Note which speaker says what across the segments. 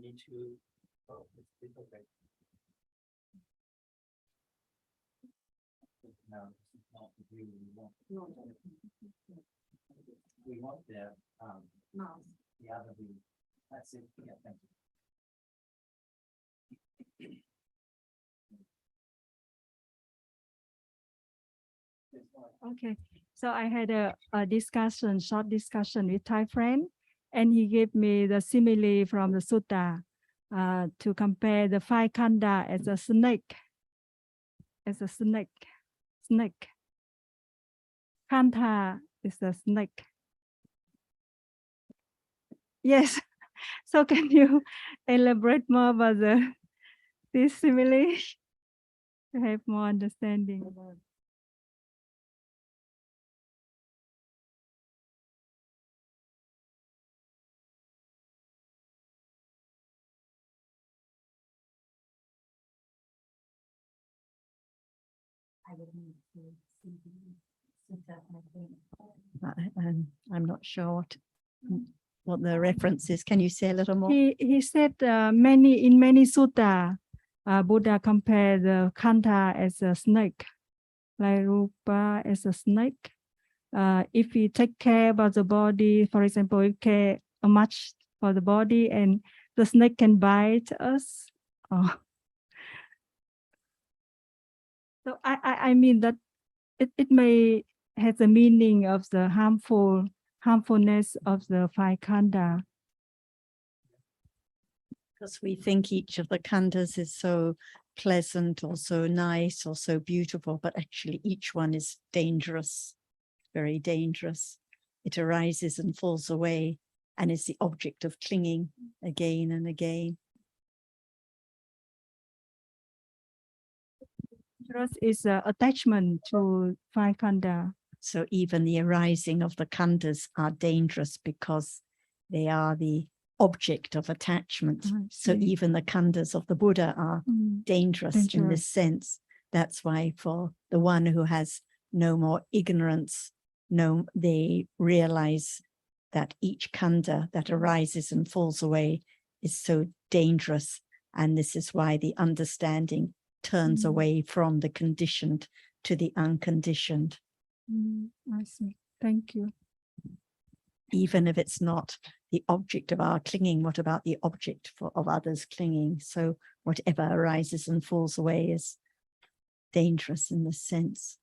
Speaker 1: Need to. It's okay. No, it's not the view we want. We want the other view. That's it. Yeah, thank you.
Speaker 2: Okay, so I had a short discussion with Thai friend, and he gave me the simile from the sutta to compare the five khandha as a snake. Snake. Khandha is a snake. Yes. So can you elaborate more about this simile to have more understanding about?
Speaker 3: I'm not sure what the reference is. Can you say a little more?
Speaker 2: He said in many sutta, Buddha compared the khandha as a snake, like rupa as a snake. If we take care about the body, for example, we care much for the body, and the snake can bite us. So I mean that it may have the meaning of the harmfulness of the five khandha.
Speaker 3: Because we think each of the khandhas is so pleasant or so nice or so beautiful, but actually each one is dangerous, very dangerous. It arises and falls away and is the object of clinging again and again.
Speaker 2: Is attachment to five khandha.
Speaker 3: So even the arising of the khandhas are dangerous because they are the object of attachment. So even the khandhas of the Buddha are dangerous in this sense. That's why for the one who has no more ignorance, they realize that each khandha that arises and falls away is so dangerous. And this is why the understanding turns away from the conditioned to the unconditioned.
Speaker 2: I see. Thank you.
Speaker 3: Even if it's not the object of our clinging, what about the object of others clinging? So whatever arises and falls away is dangerous in this sense,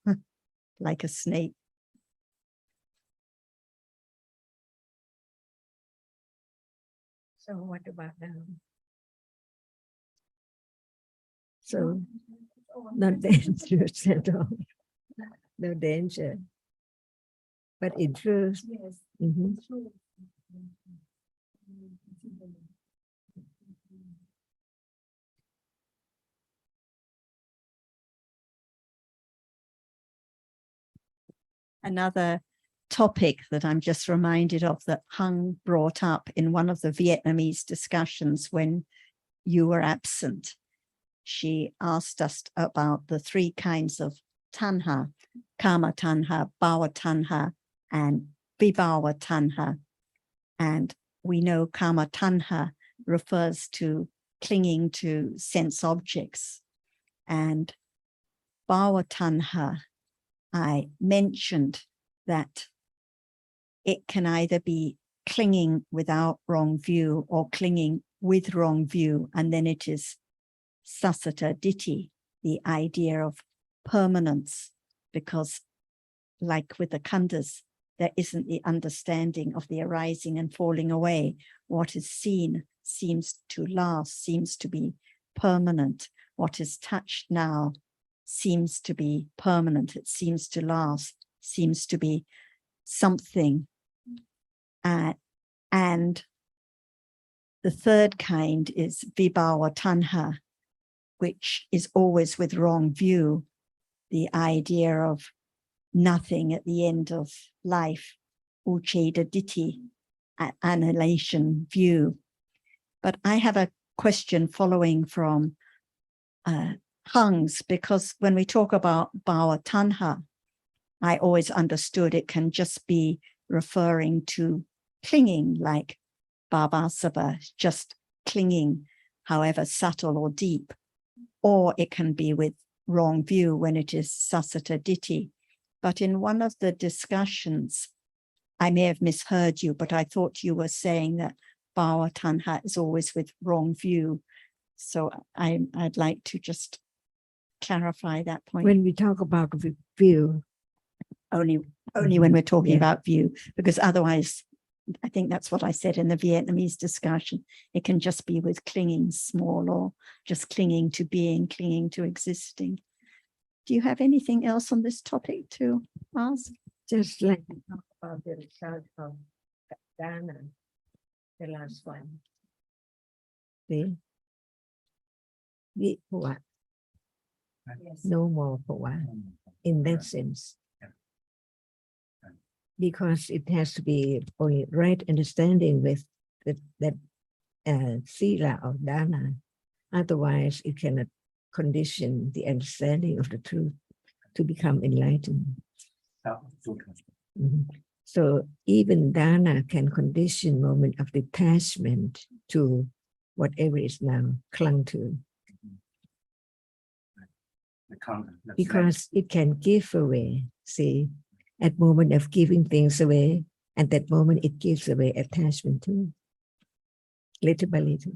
Speaker 3: like a snake.
Speaker 4: So what about them?
Speaker 3: So
Speaker 4: Not dangerous at all. No danger. But interest.
Speaker 2: Yes.
Speaker 3: another topic that I'm just reminded of that Hung brought up in one of the Vietnamese discussions when you were absent. She asked us about the three kinds of tanha, kama tanha, bhava tanha, and vibhava tanha. And we know kama tanha refers to clinging to sense objects. And bhava tanha, I mentioned that it can either be clinging without wrong view or clinging with wrong view, and then it is sassata ditthi, the idea of permanence, because like with the khandhas, there isn't the understanding of the arising and falling away. What is seen seems to last, seems to be permanent. What is touched now seems to be permanent. It seems to last, seems to be something. And the third kind is vibhava tanha, which is always with wrong view, the idea of nothing at the end of life, ucceda ditthi, annihilation view. But I have a question following from Hung's, because when we talk about Bhava Tanha, I always understood it can just be referring to clinging, like Bhavasava, just clinging, however subtle or deep, or it can be with wrong view when it is Sasata Ditti. But in one of the discussions, I may have misheard you, but I thought you were saying that Bhava Tanha is always with wrong view. So I'd like to just clarify that point.
Speaker 4: When we talk about view,
Speaker 3: Only when we're talking
Speaker 4: Yeah.
Speaker 3: about view, because otherwise, I think that's what I said in the Vietnamese discussion. It can just be with clinging small or just clinging to being, clinging to existing. Do you have anything else on this topic to ask?
Speaker 4: just like we talk about the result of Dana, the last one. See? What? No more for what? In that sense. Because it has to be only right understanding with that sila or dana. Otherwise, it cannot condition the understanding of the truth to become enlightened. Mhm. So even dana can condition moment of detachment to whatever is now clung to, because it can give away. See, at moment of giving things away, at that moment it gives away attachment to, little by little.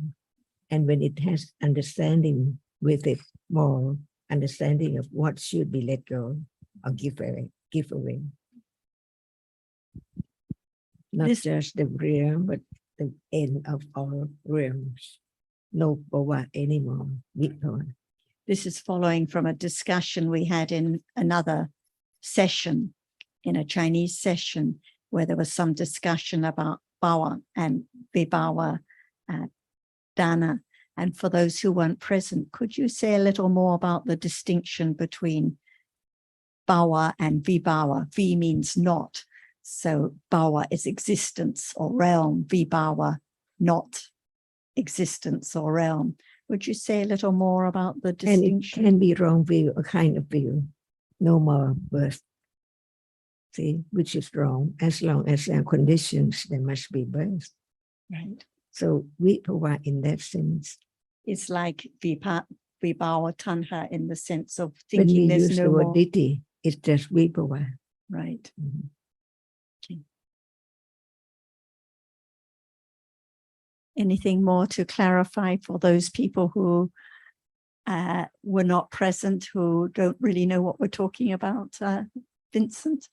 Speaker 4: And when it has understanding with it, more understanding of what should be let go or give away. Not just the realm, but the end of all realms. No bhava anymore. Victor.
Speaker 3: This is following from a discussion we had in another session, in a Chinese session, where there was some discussion about Bhava and Vibhava Dana. And for those who weren't present, could you say a little more about the distinction between Bhava and Vibhava? V means not. So Bhava is existence or realm, Vibhava not existence or realm. Would you say a little more about the
Speaker 4: And
Speaker 3: distinction?
Speaker 4: it can be wrong view, a kind of view. No more birth. See, which is wrong. As long as there are conditions, there must be birth.
Speaker 3: Right.
Speaker 4: So vibhava in that sense.
Speaker 3: It's like Vibhava Tanha in the sense of
Speaker 4: When
Speaker 3: thinking
Speaker 4: we
Speaker 3: there's
Speaker 4: use
Speaker 3: no
Speaker 4: the word
Speaker 3: more.
Speaker 4: ditti, it's just vibhava.
Speaker 3: Right.
Speaker 4: Mhm.
Speaker 3: Okay. Anything more to clarify for those people who were not present, who don't really know what we're talking about, Vincent?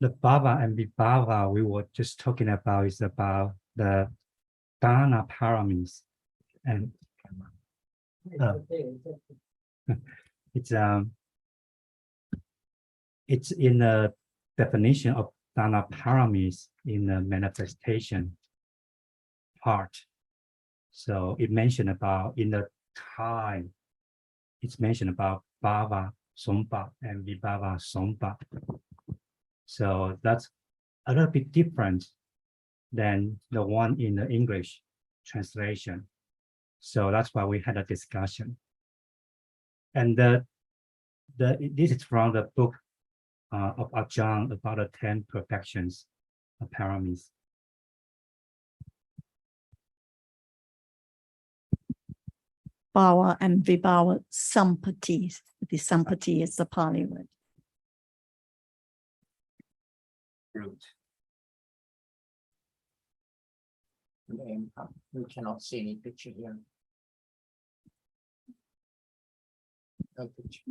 Speaker 5: The Bhava and Vibhava we were just talking about is about the Dana paramis, and it's in the definition of Dana paramis in the manifestation part. So it mentioned about in the time, it's mentioned about Bhava Sompa and Vibhava Sompa. So that's a little bit different than the one in the English translation. So that's why we had a discussion. And this is from the book of Ajahn about the 10 perfections of paramis.
Speaker 3: Bhava and Vibhava Sampati. The Sampati is the Pali word.
Speaker 1: We cannot see any picture here. No picture.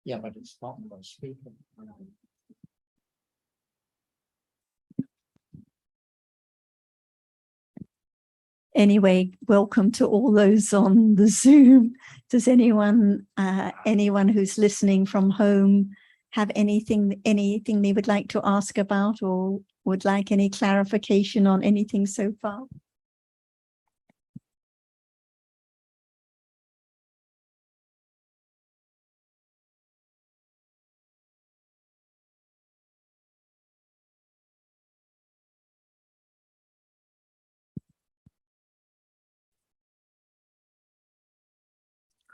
Speaker 1: Yeah, but it's not about speaking.
Speaker 3: Anyway, welcome to all those on the Zoom. Does anyone who's listening from home have anything they would like to ask about or would like any clarification on anything so far?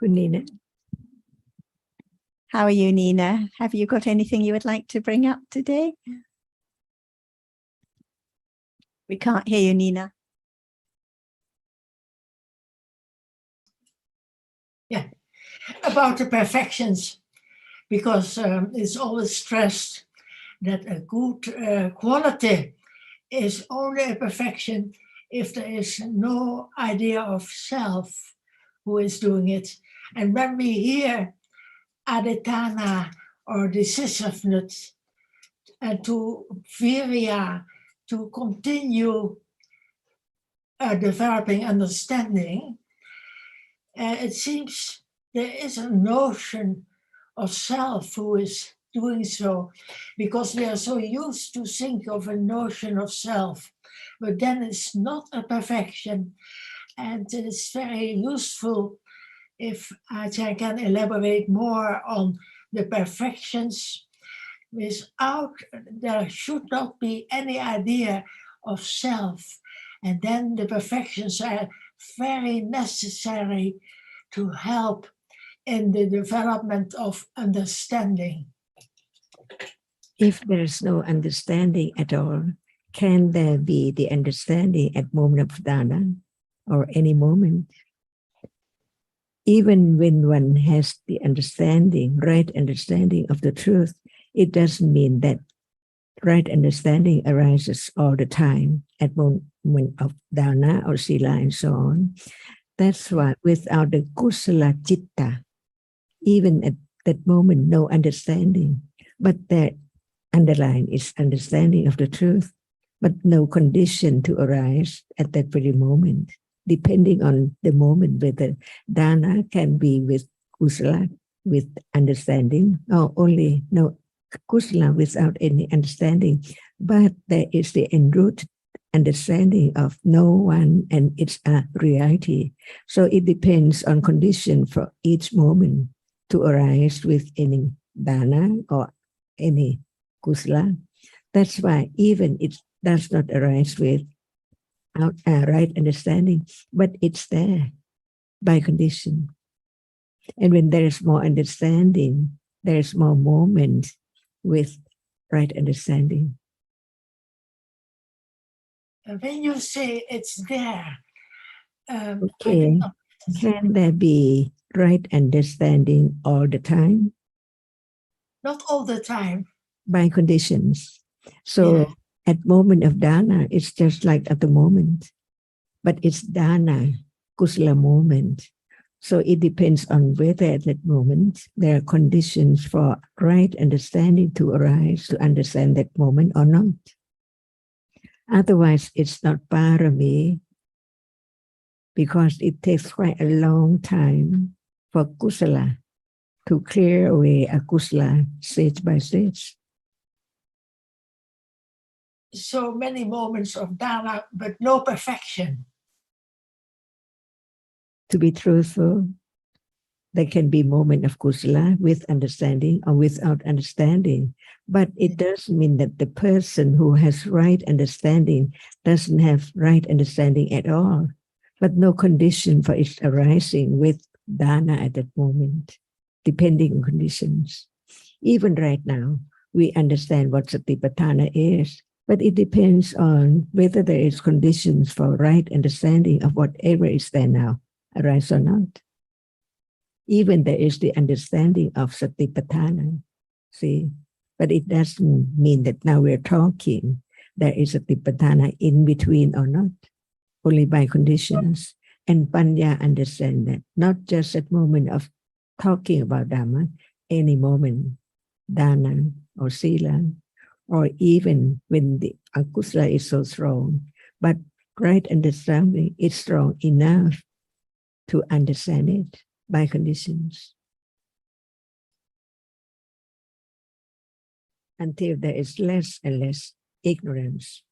Speaker 4: คุณนีนะ
Speaker 3: How are you, Nina? Have you got anything you would like to bring up today? We can't hear you, Nina.
Speaker 6: About the perfections, because it's always stressed that a good quality is only a perfection if there is no idea of self who is doing it. And when we hear aditana or decisiveness and to virya, to continue developing understanding, it seems there is a notion of self who is doing so, because we are so used to think of a notion of self, but then it's not a perfection. And it's very useful if I can elaborate more on the perfections without, there should not be any idea of self. And then the perfections are very necessary to help in the development of understanding.
Speaker 4: If there is no understanding at all, can there be the understanding at moment of dana or any moment? Even when one has the understanding, right understanding of the truth, it doesn't mean that right understanding arises all the time at moment of dana or sila and so on. That's why without the kusala citta, even at that moment, no understanding, but that underlying is understanding of the truth, but no condition to arise at that very moment, depending on the moment whether dana can be with kusala, with understanding, or only no kusala without any understanding, but there is the enrooted understanding of no one and it's a reality. So it depends on condition for each moment to arise with any dana or any kusala. That's why even it does not arise with right understanding, but it's there by condition. And when there is more understanding, there is more moment with right understanding.
Speaker 6: When you say it's there,
Speaker 4: Okay, can there be right understanding all the time?
Speaker 6: not all the time.
Speaker 4: By conditions. So
Speaker 6: Yeah.
Speaker 4: at moment of dana, it's just like at the moment, but it's dana, kusala moment. So it depends on whether at that moment there are conditions for right understanding to arise to understand that moment or not. Otherwise, it's not parami, because it takes quite a long time for kusala to clear away akusala stage by stage.
Speaker 6: So many moments of dana, but no perfection.
Speaker 4: To be truthful, there can be moment of kusala with understanding or without understanding, but it doesn't mean that the person who has right understanding doesn't have right understanding at all, but no condition for its arising with dana at that moment, depending on conditions. Even right now, we understand what satipatthana is, but it depends on whether there is conditions for right understanding of whatever is there now, arise or not. Even there is the understanding of satipatthana, see, but it doesn't mean that now we're talking, there is satipatthana in between or not, only by conditions. And Panya understand that, not just at moment of talking about Dhamma, any moment, dana or sila, or even when the akusala is so strong, but right understanding is strong enough to understand it by conditions. Until there is less and less ignorance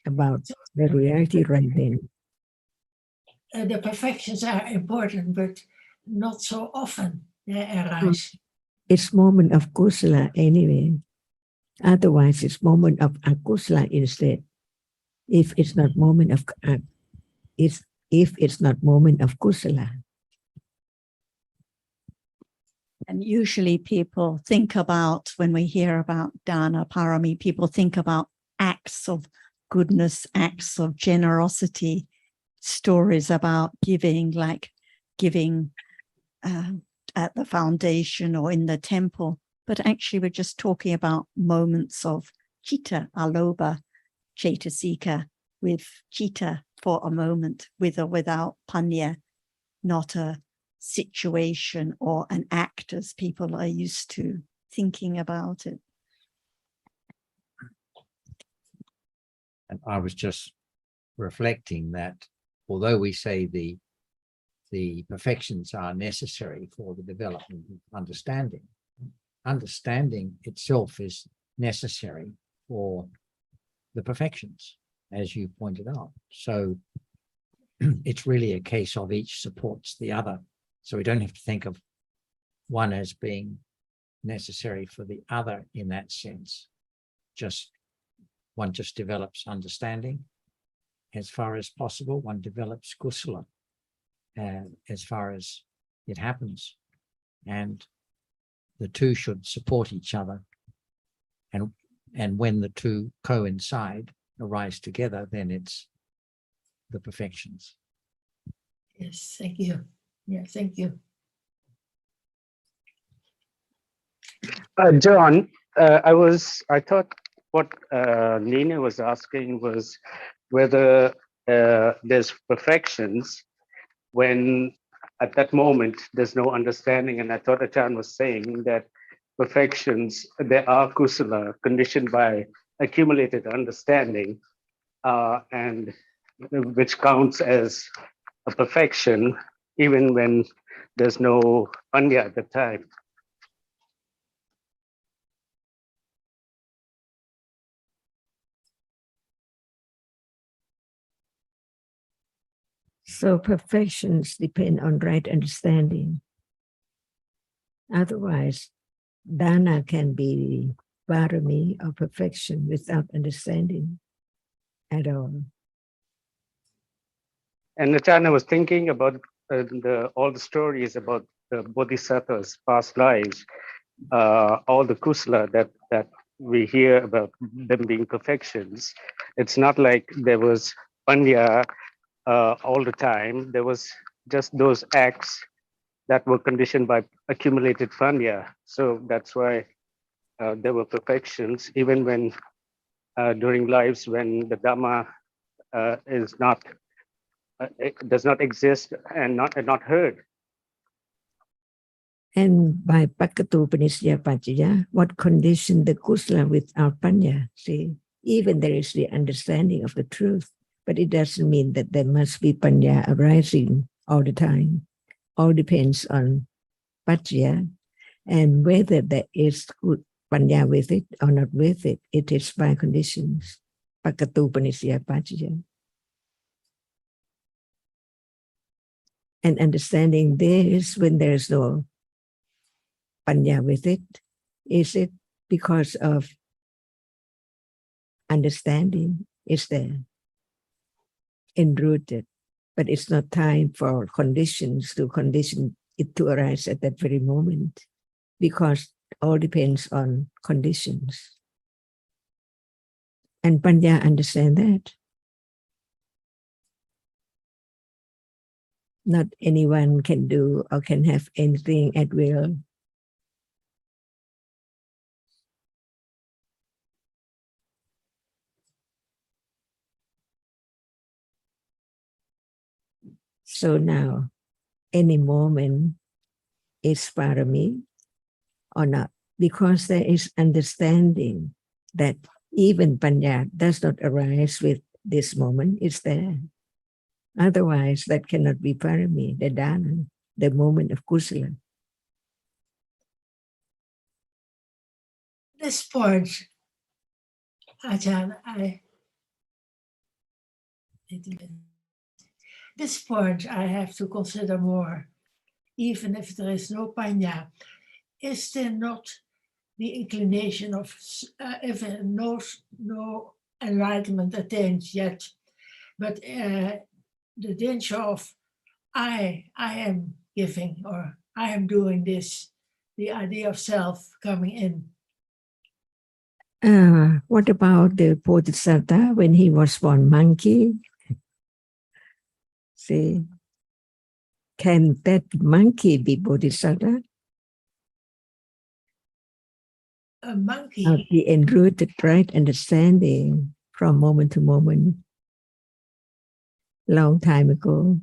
Speaker 4: about the reality right then.
Speaker 6: The perfections are important, but not so often they arise.
Speaker 4: It's moment of kusala anyway. Otherwise, it's moment of akusala instead. If it's not moment of if it's not moment of kusala.
Speaker 3: And usually people think about, when we hear about dana parami, people think about acts of goodness, acts of generosity, stories about giving, like giving at the foundation or in the temple. But actually we're just talking about moments of citta, aloba, cetasika, with citta for a moment, with or without panya, not a situation or an act as people are used to thinking about it.
Speaker 7: And I was just reflecting that although we say the perfections are necessary for the development of understanding, understanding itself is necessary for the perfections, as you pointed out. So it's really a case of each supports the other. So we don't have to think of one as being necessary for the other in that sense. One just develops understanding as far as possible. One develops kusala as far as it happens. And the two should support each other. And when the two coincide, arise together, then it's the perfections.
Speaker 6: Yes, thank you. Yeah, thank you.
Speaker 8: John, I thought what Nina was asking was whether there's perfections when at that moment there's no understanding. And I thought Achan was saying that perfections, there are kusala conditioned by accumulated understanding, and which counts as a perfection even when there's no panya at the time.
Speaker 4: So perfections depend on right understanding. Otherwise, dana can be parami or perfection without understanding at all.
Speaker 8: And Achan, I was thinking about all the stories about the bodhisattvas' past lives, all the kusala that we hear about them being perfections. It's not like there was panya all the time. There was just those acts that were conditioned by accumulated panya. So that's why there were perfections, even when during lives when the Dhamma is not, it does not exist and not heard.
Speaker 4: And by Pakatu Panisya Pachaya, what condition the kusala without panya? See, even there is the understanding of the truth, but it doesn't mean that there must be panya arising all the time. All depends on pachaya, and whether there is good panya with it or not with it, it is by conditions. Pakatu Panisya Pachaya. And understanding this when there is no panya with it, is it because of understanding is there, enrooted, but it's not time for conditions to condition it to arise at that very moment, because all depends on conditions. And panya understand that. Not anyone can do or can have anything at will. So now, any moment is parami or not, because there is understanding that even panya does not arise with this moment, it's there. Otherwise, that cannot be parami, the dana, the moment of kusala.
Speaker 6: This point, Ajahn, this point I have to consider more, even if there is no panya. Is there not the inclination of, if no enlightenment attained yet, but the danger of I am giving, or I am doing this, the idea of self coming in.
Speaker 4: What about the Bodhisattva when he was born monkey? See, can that monkey be Bodhisattva?
Speaker 6: A monkey.
Speaker 4: The enrooted right understanding from moment to moment, long time ago.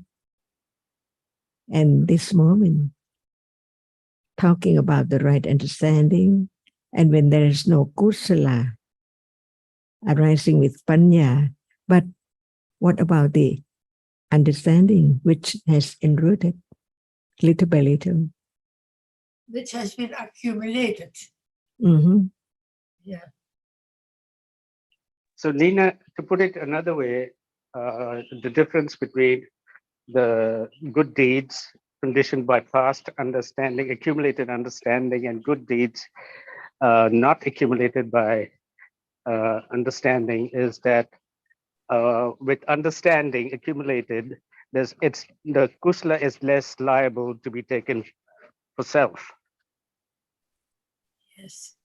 Speaker 4: And this moment, talking about the right understanding, and when there is no kusala arising with panya, but what about the understanding which has enrooted little by little?
Speaker 6: Which has been accumulated.
Speaker 4: Mm-hmm.
Speaker 6: Yeah.
Speaker 8: So Nina, to put it another way, the difference between the good deeds conditioned by past understanding, accumulated understanding, and good deeds not accumulated by understanding is that with understanding accumulated, the kusala is less liable to be taken for self.
Speaker 6: Yes.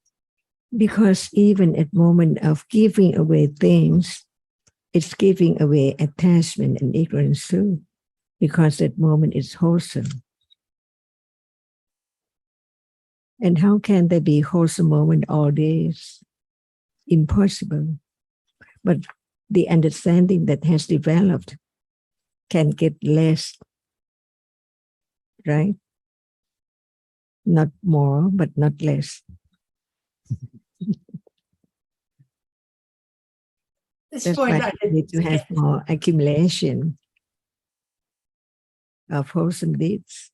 Speaker 4: Because even at moment of giving away things, it's giving away attachment and ignorance too, because that moment is wholesome. And how can there be wholesome moment all days? Impossible. But the understanding that has developed can get less, right? Not more, but not less.
Speaker 6: This
Speaker 4: That's
Speaker 6: point
Speaker 4: why
Speaker 6: I
Speaker 4: we need to
Speaker 6: didn't
Speaker 4: have
Speaker 6: get.
Speaker 4: more accumulation of wholesome deeds.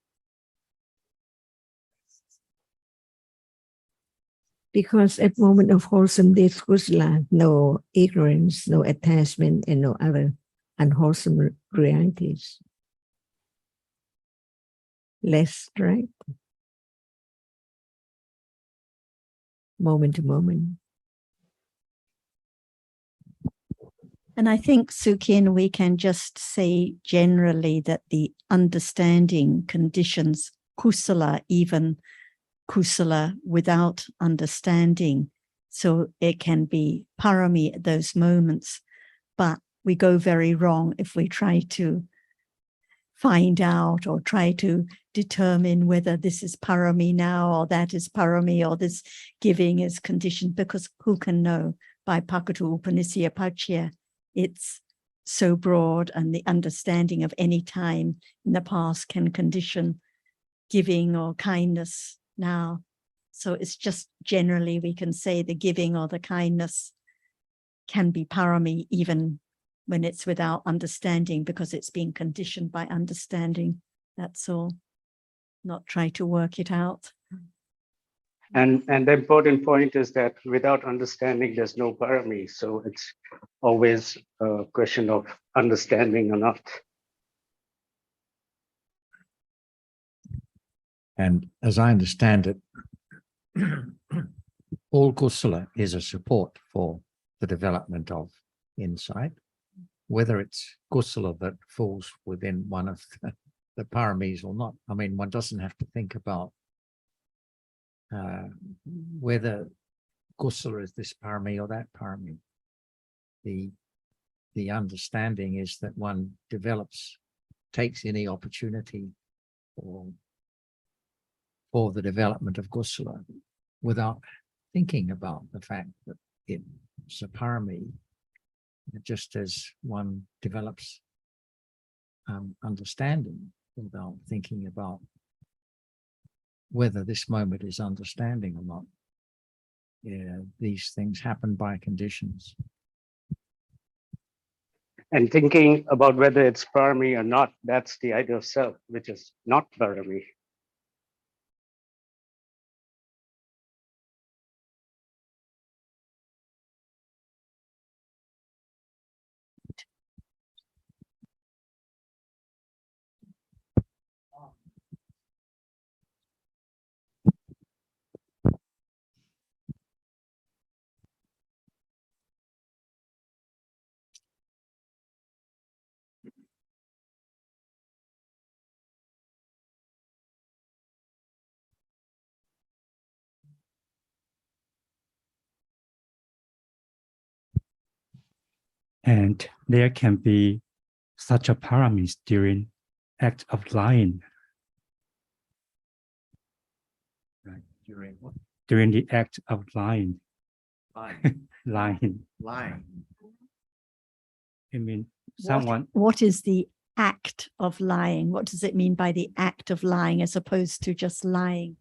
Speaker 4: Because at moment of wholesome deeds, kusala, no ignorance, no attachment, and no other unwholesome realities. Less, right? Moment to moment.
Speaker 3: And I think, Sukin, we can just say generally that the understanding conditions kusala, even kusala without understanding. So it can be parami at those moments, but we go very wrong if we try to find out or try to determine whether this is parami now or that is parami or this giving is conditioned, because who can know? By Pakatu Upanisya Pachya, it's so broad, and the understanding of any time in the past can condition giving or kindness now. So it's just generally we can say the giving or the kindness can be parami even when it's without understanding, because it's being conditioned by understanding. That's all. Not try to work it out.
Speaker 8: And the important point is that without understanding, there's no parami. So it's always a question of understanding or not.
Speaker 7: And as I understand it, all kusala is a support for the development of insight, whether it's kusala that falls within one of the paramis or not. I mean, one doesn't have to think about whether kusala is this parami or that parami. The understanding is that one develops, takes any opportunity for the development of kusala without thinking about the fact that it's a parami, just as one develops understanding without thinking about whether this moment is understanding or not. Yeah, these things happen by conditions.
Speaker 8: And thinking about whether it's parami or not, that's the idea of self, which is not parami.
Speaker 5: And there can be such a paramis during act of lying.
Speaker 7: Right. During what?
Speaker 5: During the act of lying.
Speaker 7: Lying.
Speaker 5: Lying.
Speaker 7: Lying.
Speaker 5: I mean, someone,
Speaker 3: What is the act of lying? What does it mean by the act of lying as opposed to just lying?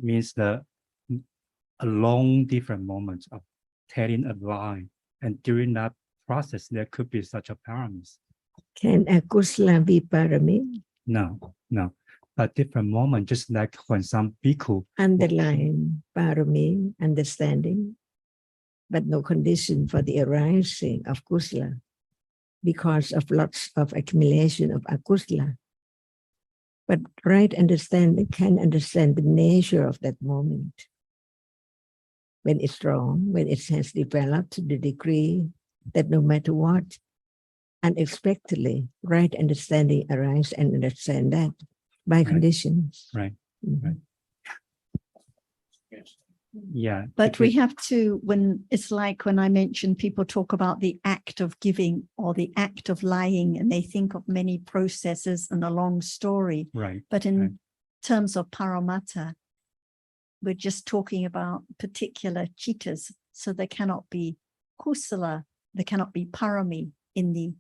Speaker 5: means a long different moments of telling a lie. And during that process, there could be such a paramis.
Speaker 4: Can akusala be parami?
Speaker 5: No. But different moment, just like when some bhikkhu
Speaker 4: Underlying parami, understanding, but no condition for the arising of kusala because of lots of accumulation of akusala. But right understanding can understand the nature of that moment. When it's strong, when it has developed to the degree that no matter what, unexpectedly, right understanding arises and understand that by conditions.
Speaker 5: Right.
Speaker 4: Mhm.
Speaker 5: Right.
Speaker 7: Yes.
Speaker 3: But
Speaker 5: Yeah.
Speaker 3: we
Speaker 5: because-
Speaker 3: have to, when it's like when I mentioned people talk about the act of giving or the act of lying, and they think of many processes and a long story.
Speaker 5: Right.
Speaker 3: But in
Speaker 5: Right.
Speaker 3: terms of Paramatta, we're just talking about particular chittas. So there cannot be kusala, there cannot be parami in the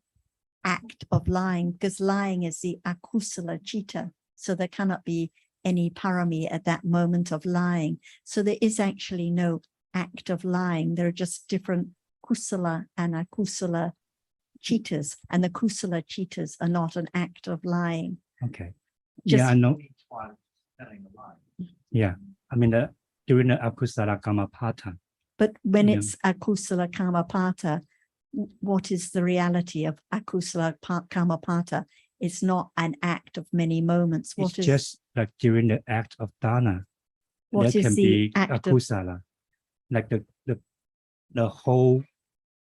Speaker 3: act of lying, because lying is the akusala chitta. So there cannot be any parami at that moment of lying. So there is actually no act of lying. There are just different kusala and akusala chittas, and the kusala chittas are not an act of lying.
Speaker 5: Okay.
Speaker 3: Just-
Speaker 5: Yeah, I know.
Speaker 7: Each one telling a lie.
Speaker 5: Yeah. I mean, during the akusala kamapata,
Speaker 3: But when
Speaker 5: Yeah.
Speaker 3: it's akusala kamapata, what is the reality of akusala kamapata? It's not an act of many moments.
Speaker 5: it's
Speaker 3: What is
Speaker 5: just like during the act of dana,
Speaker 3: what
Speaker 5: there
Speaker 3: is
Speaker 5: can
Speaker 3: the
Speaker 5: be
Speaker 3: act of
Speaker 5: akusala, like the whole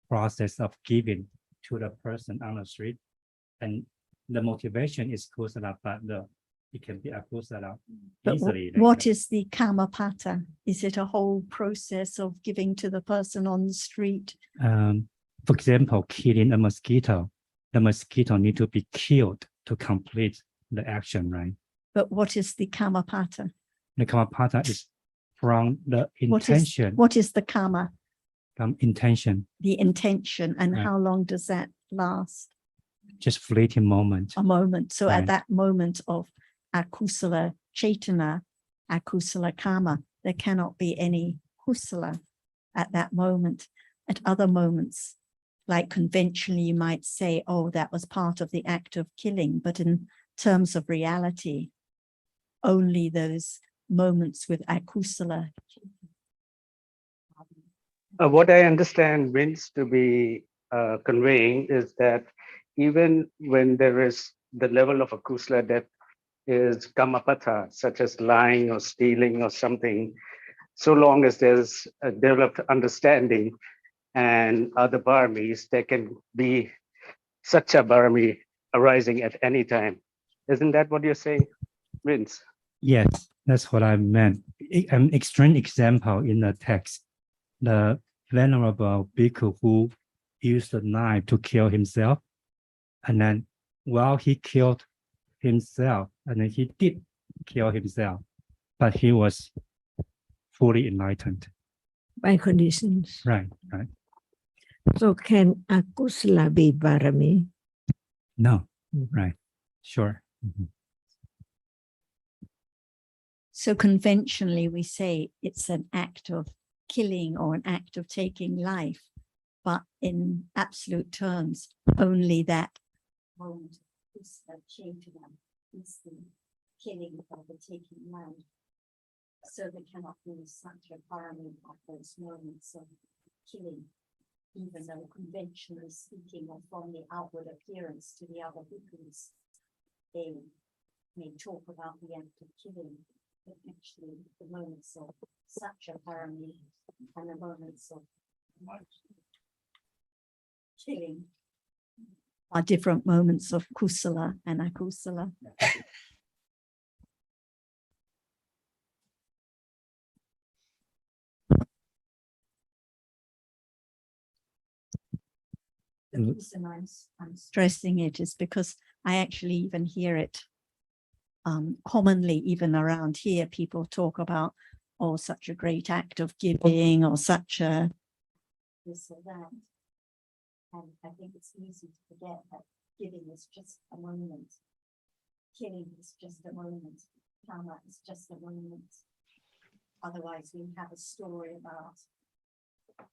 Speaker 5: process of giving to the person on the street, and the motivation is kusala, but it can be akusala
Speaker 3: but
Speaker 5: easily.
Speaker 3: what is the kamapata? Is it a whole process of giving to the person on the street?
Speaker 5: For example, killing a mosquito, the mosquito need to be killed to complete the action, right?
Speaker 3: But what is the kamapata?
Speaker 5: The kamapata is from the
Speaker 3: What is
Speaker 5: intention,
Speaker 3: what is the kama?
Speaker 5: from intention,
Speaker 3: The intention, and
Speaker 5: Right.
Speaker 3: how long does that last?
Speaker 5: just fleeting moment.
Speaker 3: A moment. So at
Speaker 5: Right.
Speaker 3: that moment of akusala chetana, akusala kama, there cannot be any kusala at that moment. At other moments, like conventionally, you might say, oh, that was part of the act of killing. But in terms of reality, only those moments with akusala.
Speaker 8: What I understand Vince to be conveying is that even when there is the level of akusala that is kamapata, such as lying or stealing or something, so long as there's a developed understanding and other baramis, there can be such a barami arising at any time. Isn't that what you're saying, Vince?
Speaker 5: Yes, that's what I meant. An extreme example in the text, the venerable bhikkhu who used a knife to kill himself, and then while he killed himself, and then he did kill himself, but he was fully enlightened.
Speaker 4: By conditions.
Speaker 5: Right, right.
Speaker 4: So can akusala be parami?
Speaker 5: No,
Speaker 4: Mhm.
Speaker 5: right, sure. Mhm.
Speaker 3: So conventionally, we say it's an act of killing or an act of taking life, but in absolute terms, only that moment is the chetana, is the killing of the taking life. So there cannot be such a parami of those moments of killing, even though conventionally speaking, or from the outward appearance to the other bhikkhus, they may talk about the act of killing, but actually the moments of such a parami and the moments of killing are different moments of kusala and akusala. The reason I'm stressing it is because I actually even hear it commonly, even around here, people talk about, oh, such a great act of giving, or such a this or that. And I think it's easy to forget that giving is just a moment. Killing is just a moment. Dhamma is just a moment. Otherwise, we have a story about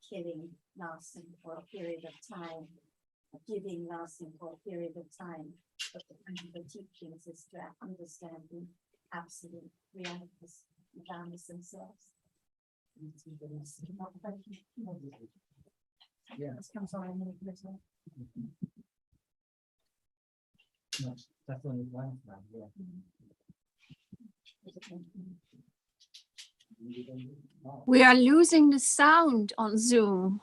Speaker 3: killing lasting for a period of time, giving lasting for a period of time. But the teachings is to understand the absolute realities of Dhammas themselves.
Speaker 1: Yeah. No, definitely one time, yeah.
Speaker 9: We are losing the sound on Zoom.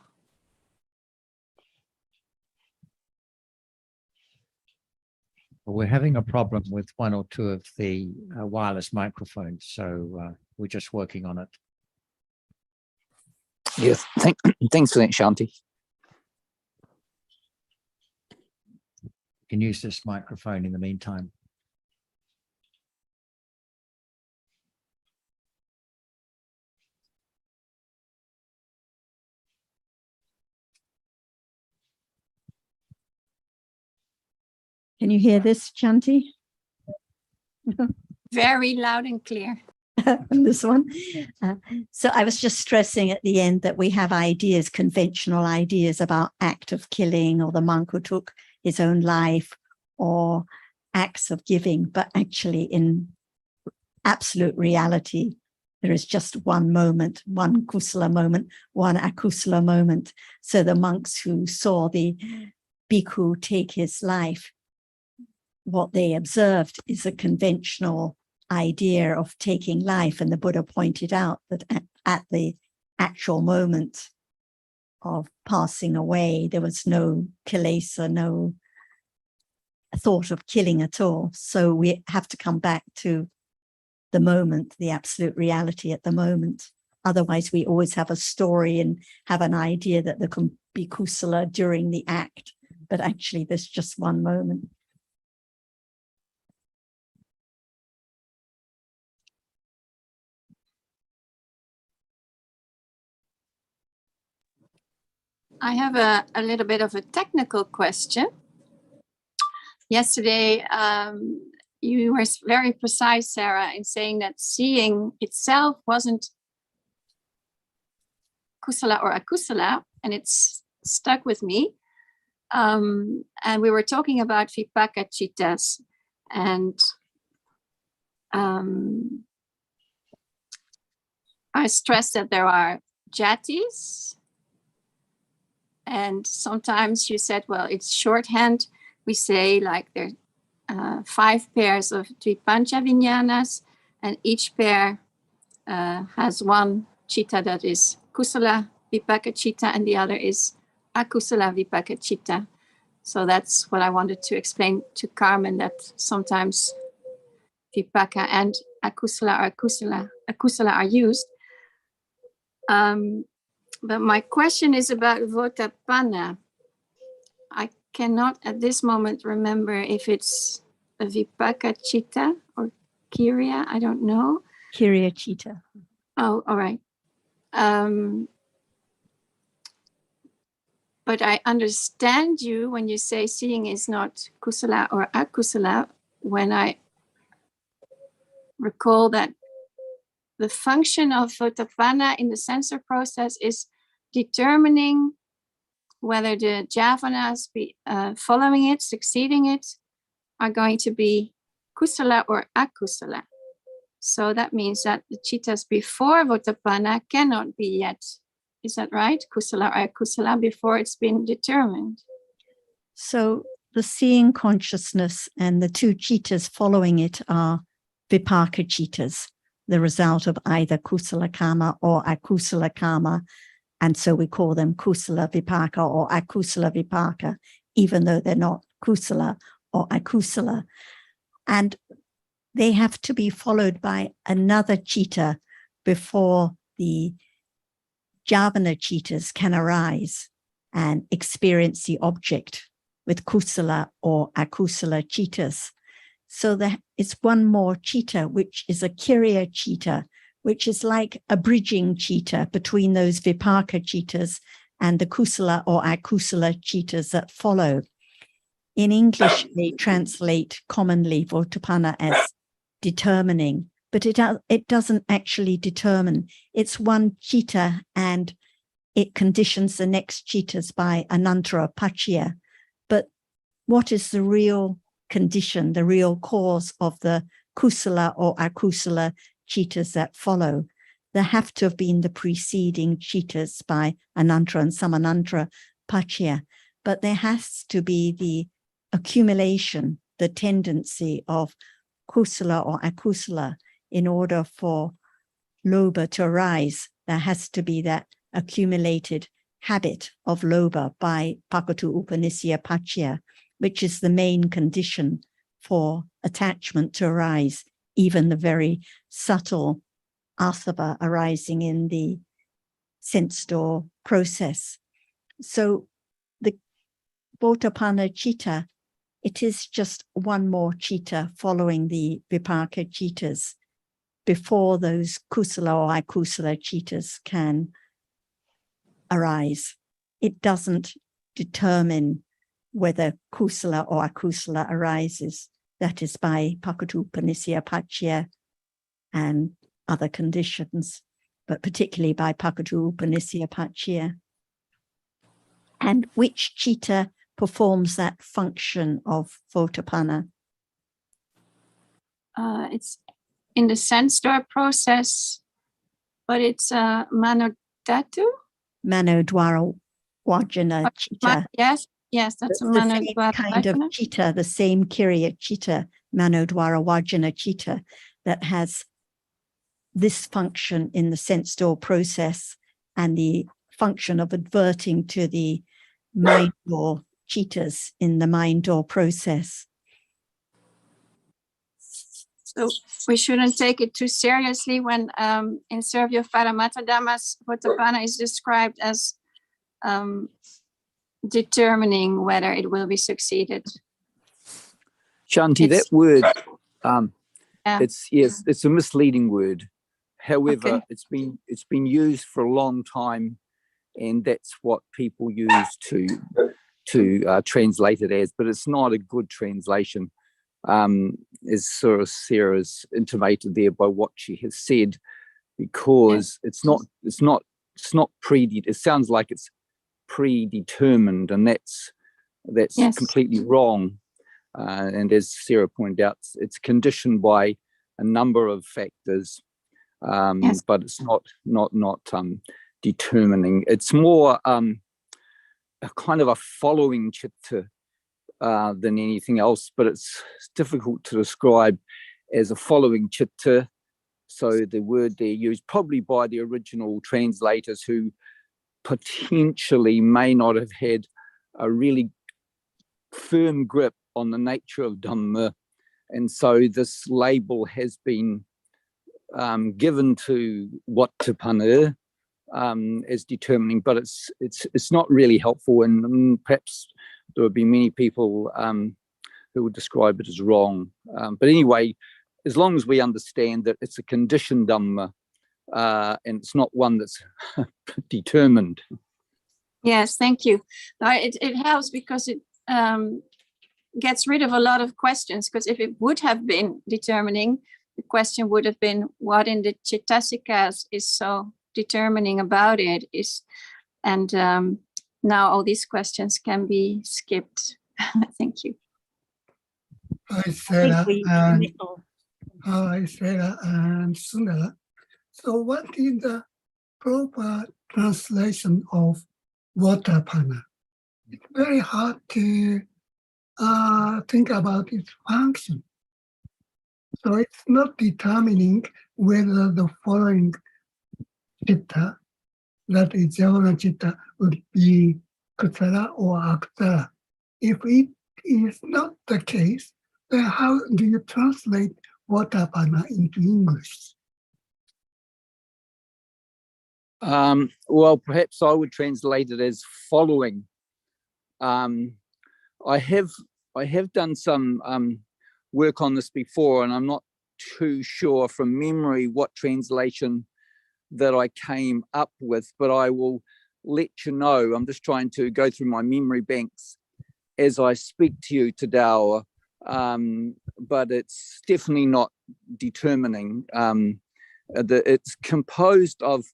Speaker 7: We're having a problem with one or two of the wireless microphones, so we're just working on it.
Speaker 10: Yes, thanks for that, Shanti.
Speaker 7: You can use this microphone in the meantime.
Speaker 3: Can you hear this, Chanti?
Speaker 9: Very loud and clear.
Speaker 3: This one. So I was just stressing at the end that we have ideas, conventional ideas about act of killing, or the monk who took his own life, or acts of giving, but actually in absolute reality, there is just one moment, one kusala moment, one akusala moment. So the monks who saw the bhikkhu take his life, what they observed is a conventional idea of taking life. And the Buddha pointed out that at the actual moment of passing away, there was no kilesa, no thought of killing at all. So we have to come back to the moment, the absolute reality at the moment. Otherwise, we always have a story and have an idea that there can be kusala during the act, but actually there's just one moment.
Speaker 9: I have a little bit of a technical question. Yesterday, you were very precise, Sarah, in saying that seeing itself wasn't kusala or akusala, and it's stuck with me. And we were talking about vipaka cittas, and I stressed that there are jatis, and sometimes you said, well, it's shorthand. We say like there are 5 pairs of Dvipancha Vinyanas, and each pair has one citta that is kusala vipaka citta, and the other is akusala vipaka citta. So that's what I wanted to explain to Carmen, that sometimes vipaka and akusala are used. But my question is about Votapanna. I cannot at this moment remember if it's a vipaka citta or kiriya, I don't know.
Speaker 3: Kiriya citta.
Speaker 9: Oh, all right. But I understand you when you say seeing is not kusala or akusala, when I recall that the function of Votapanna in the sensor process is determining whether the jhavanas following it, succeeding it, are going to be kusala or akusala. So that means that the cittas before Votapanna cannot be yet, is that right? Kusala or akusala before it's been determined.
Speaker 3: So the seeing consciousness and the 2 cittas following it are vipaka cittas, the result of either kusala karma or akusala karma. And so we call them kusala vipaka or akusala vipaka, even though they're not kusala or akusala. And they have to be followed by another citta before the jhavana cittas can arise. and experience the object with kusala or akusala chittas. So there is one more chitta, which is a kiriya chitta, which is like a bridging chitta between those vipaka chittas and the kusala or akusala chittas that follow. In English, they translate commonly Votapana as determining, but it doesn't actually determine. It's one chitta and it conditions the next chittas by anantara pachya. But what is the real condition, the real cause of the kusala or akusala chittas that follow? There have to have been the preceding chittas by anantara and samanantara pachya, but there has to be the accumulation, the tendency of kusala or akusala. In order for lobha to arise, there has to be that accumulated habit of lobha by pakatu upanisya pachya, which is the main condition for attachment to arise, even the very subtle asava arising in the sense door process. So the Votapana chitta, it is just one more chitta following the vipaka chittas before those kusala or akusala chittas can arise. It doesn't determine whether kusala or akusala arises. That is by pakatu upanisya pachya and other conditions, but particularly by pakatu upanisya pachya. And which chitta performs that function of Votapana?
Speaker 9: It's in the sense door process, but it's manodhatu.
Speaker 3: Manodwara Vajana chitta.
Speaker 9: Yes, that's a
Speaker 3: The same
Speaker 9: manodhara
Speaker 3: kind of
Speaker 9: vajana.
Speaker 3: chitta, the same kiriya chitta, Manodwara Vajana chitta, that has this function in the sense door process and the function of adverting to the mind door chittas in the mind door process.
Speaker 9: So we shouldn't take it too seriously when in Servio Paramata Dhammas, Votapana is described as determining whether it will be succeeded.
Speaker 10: Shanti, that
Speaker 9: It's-
Speaker 10: word,
Speaker 9: Yeah.
Speaker 10: it's a misleading word. However,
Speaker 9: Okay.
Speaker 10: it's been used for a long time, and that's what people use to translate it as. But it's not a good translation, as sort of Sarah's intimated there by what she has said, because it's not it sounds like it's predetermined, and that's
Speaker 9: Yes.
Speaker 10: completely wrong. And as Sarah pointed out, it's conditioned by a number of factors,
Speaker 9: Yes.
Speaker 10: but it's not determining. It's more a kind of a following chitta than anything else, but it's difficult to describe as a following chitta. So the word they're used probably by the original translators, who potentially may not have had a really firm grip on the nature of Dhamma, and so this label has been given to Votapana as determining, but it's not really helpful, and perhaps there would be many people who would describe it as wrong. But anyway, as long as we understand that it's a conditioned Dhamma and it's not one that's determined.
Speaker 9: Yes, thank you. No, it helps because it gets rid of a lot of questions, because if it would have been determining, the question would have been what in the Chittasikas is so determining about it is, and now all these questions can be skipped. Thank you.
Speaker 11: Hi, Sarah and
Speaker 3: Middle.
Speaker 11: Sundara. So what is the proper translation of Votapana? It's very hard to think about its function. So it's not determining whether the following chitta, that is Javana chitta, would be Kusala or Aksara. If it is not the case, then how do you translate Votapana into English?
Speaker 10: Well, perhaps I would translate it as following. I have done some work on this before, and I'm not too sure from memory what translation that I came up with, but I will let you know. I'm just trying to go through my memory banks as I speak to you, Tadao, but it's definitely not determining. It's composed of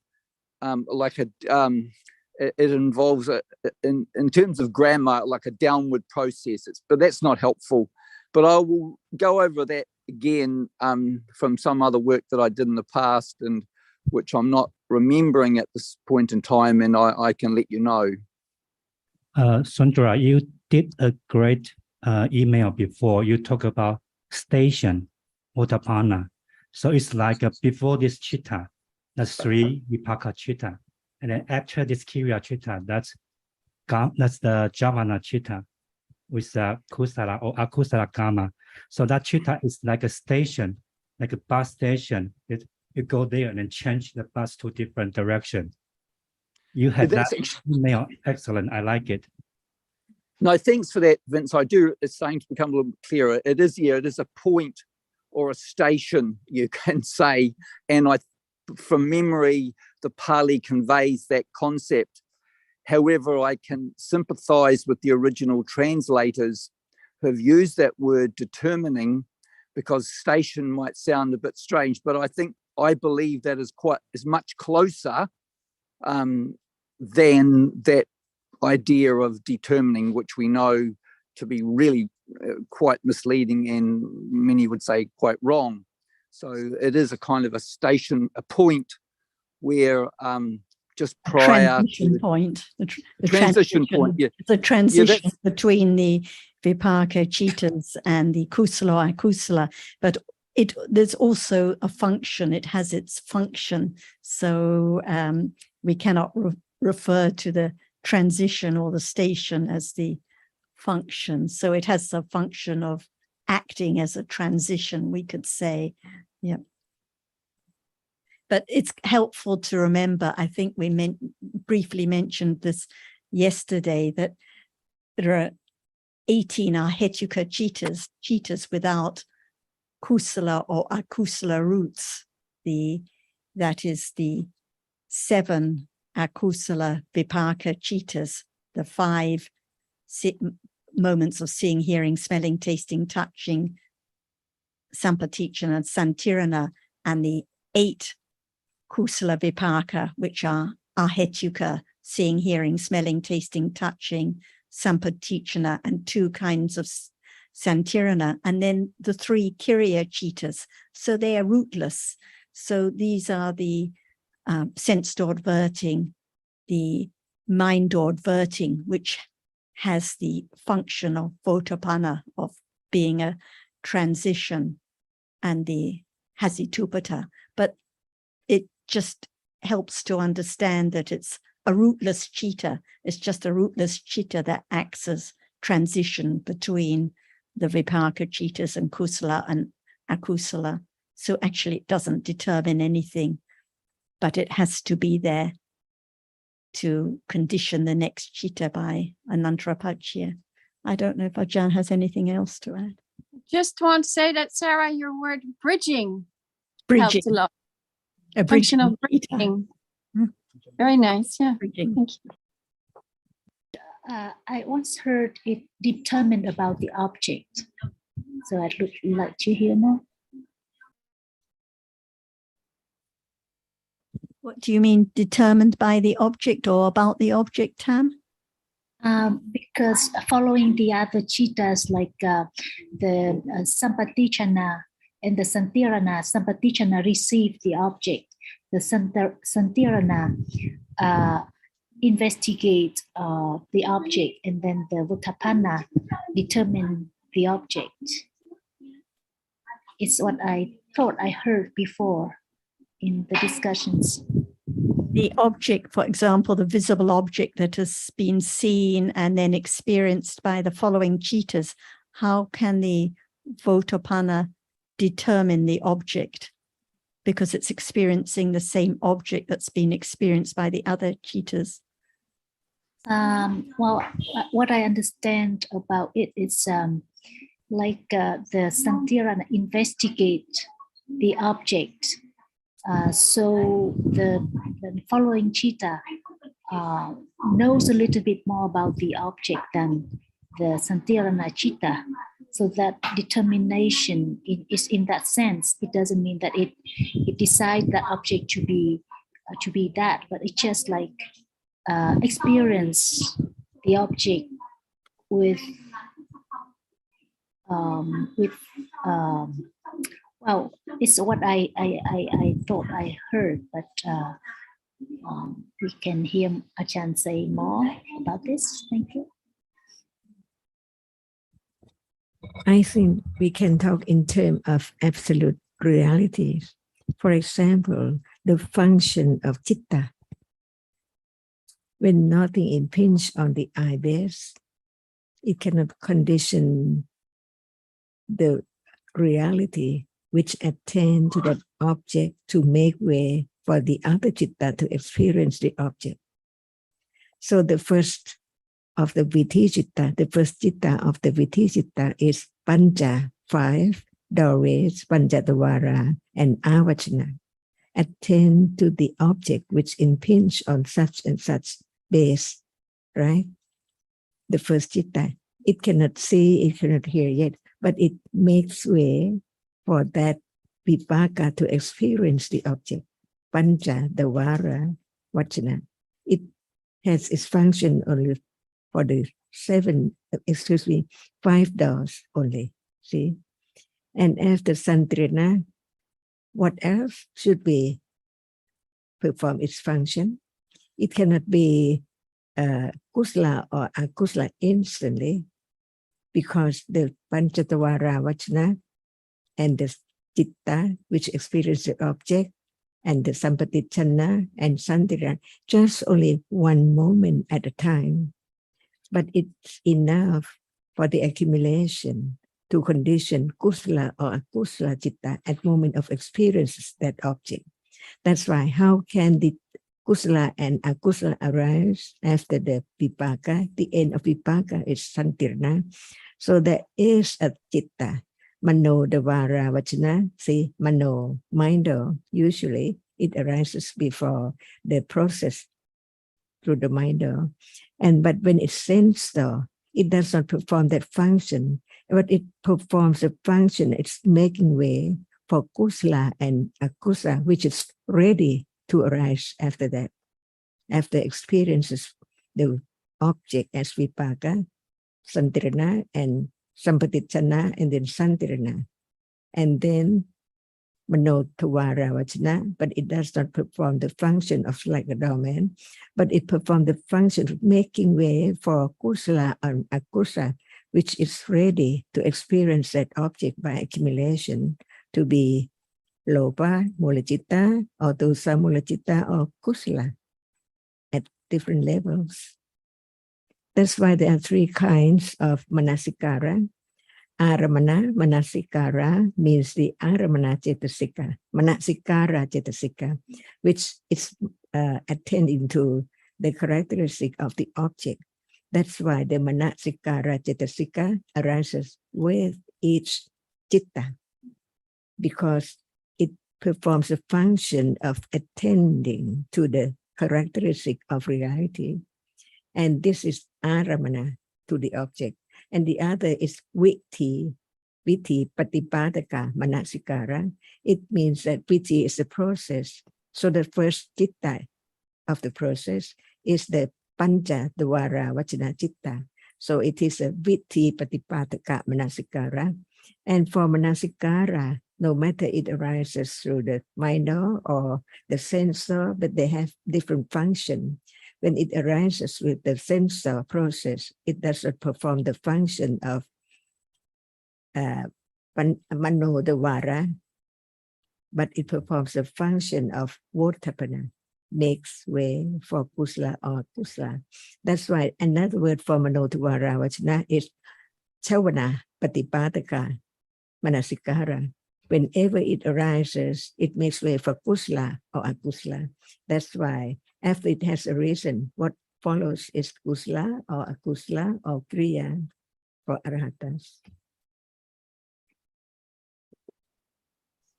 Speaker 10: it involves in terms of grammar like a downward process, but that's not helpful. But I will go over that again from some other work that I did in the past, and which I'm not remembering at this point in time, and I can let you know.
Speaker 5: Sundra, you did a great email before. You talk about station, Utthapana. So it's like before this chitta, that's 3 vipaka chitta. And then after this Kriya chitta, that's the Javana chitta with the Kusala or Akusala Kama. So that chitta is like a station, like a bus station. You go there and then change the bus to different directions. You had that email. Excellent. I like it.
Speaker 10: No, thanks for that, Vince. It's starting to become a little bit clearer. It is a point or a station, you can say. And from memory, the Pali conveys that concept. However, I can sympathize with the original translators who have used that word determining, because station might sound a bit strange, but I believe that is much closer than that idea of determining, which we know to be really quite misleading and many would say quite wrong. So it is a kind of a station, a point where just prior
Speaker 3: transition
Speaker 10: to
Speaker 3: point, the
Speaker 10: transition point, yeah.
Speaker 3: The transition between the vipaka chittas and the kusala akusala, but there's also a function. It has its function, so we cannot refer to the transition or the station as the function. So it has the function of acting as a transition, we could say. Yeah. But it's helpful to remember, I think we briefly mentioned this yesterday, that there are 18 Ahetuka chittas without kusala or akusala roots. That is the 7 akusala vipaka chittas, the 5 moments of seeing, hearing, smelling, tasting, touching, sampatichana and santirana, and the 8 kusala vipaka, which are ahetuka, seeing, hearing, smelling, tasting, touching, sampatichana, and 2 kinds of santirana, and then the 3 kiriya chittas. So they are rootless. So these are the sense-stored verting, the mind-stored verting, which has the function of Votapana, of being a transition, and the Hasitupata. But it just helps to understand that it's a rootless chitta. It's just a rootless chitta that acts as transition between the vipaka chittas and kusala and akusala. So actually it doesn't determine anything, but it has to be there to condition the next chitta by anantarapachya. I don't know if Ajahn has anything else to add.
Speaker 9: Just want to say that, Sarah, your word bridging helped a lot.
Speaker 3: A
Speaker 9: function of bridging. Very nice, yeah.
Speaker 3: Bridging.
Speaker 9: Thank you.
Speaker 12: I once heard it determined about the object. So I'd like to hear more.
Speaker 3: What do you mean, determined by the object or about the object, Tam?
Speaker 12: Because following the other chittas, like the sampatichana and the santirana, sampatichana received the object. The santirana investigate the object, and then the Vutapana determine the object. It's what I thought I heard before in the discussions.
Speaker 3: The object, for example, the visible object that has been seen and then experienced by the following chittas, how can the Votapana determine the object? because it's experiencing the same object that's been experienced by the other chittas.
Speaker 12: Well, what I understand about it is like the Santirana investigate the object. So the following chitta knows a little bit more about the object than the Santirana chitta. So that determination is in that sense. It doesn't mean that it decides that object to be that, but it's just like experience the object with well, it's what I thought I heard, but we can hear Ajahn say more about this. Thank you.
Speaker 4: I think we can talk in terms of absolute realities. For example, the function of citta. When nothing impinges on the eye base, it cannot condition the reality which attend to that object to make way for the other citta to experience the object. So the first of the Viti citta, the first citta of the Viti citta is Pancha, 5 doorways, Panchadvara, and Avachana. Attend to the object which impinge on such and such base, right? The first citta. It cannot see, it cannot hear yet, but it makes way for that vipaka to experience the object. Pancha, Dvara, Vachana. It has its function only for the 5 doors only, see? And after Santirana, what else should be perform its function? It cannot be kusala or akusala instantly, because the Panchadvara Vachana and the citta, which experience the object, and the Sampatichana and Santirana, just only one moment at a time. But it's enough for the accumulation to condition kusala or akusala citta at moment of experience that object. That's why how can the kusala and akusala arise after the vipaka? The end of vipaka is Santirana. So there is a citta, mano dvara vachana, see, mano, mind, usually it arises before the process through the mind. But when it's sensed, it does not perform that function, but it performs a function. It's making way for kusala and akusala, which is ready to arise after that, after experiences the object as vipaka, Santirana, and Sampatichana, and then Santirana, and then Manotavara Vachana, but it does not perform the function of like a doorman, but it performs the function of making way for kusala and akusala, which is ready to experience that object by accumulation to be lopa, mulacitta, or dosa mulacitta, or kusala at different levels. That's why there are 3 kinds of manasikara. Aramana, manasikara means the aramana cetasika, manasikara cetasika, which is attending to the characteristic of the object. That's why the manasikara cetasika arises with each citta, because it performs a function of attending to the characteristic of reality. And this is aramana, to the object. And the other is viti patipadaka manasikara. It means that viti is the process. So the first citta of the process is the pancha dvara vachana citta. So it is a viti patipadaka manasikara. And for manasikara, no matter it arises through the mind or the sensor, but they have different function. When it arises with the sensor process, it does not perform the function of manodvara, but it performs the function of votapana, makes way for kusala or kusala. That's why another word for manodvara vachana is chavana patipadaka manasikara. whenever it arises, it makes way for kusala or akusala. That's why after it has arisen, what follows is kusala or akusala or kriya for arahatas.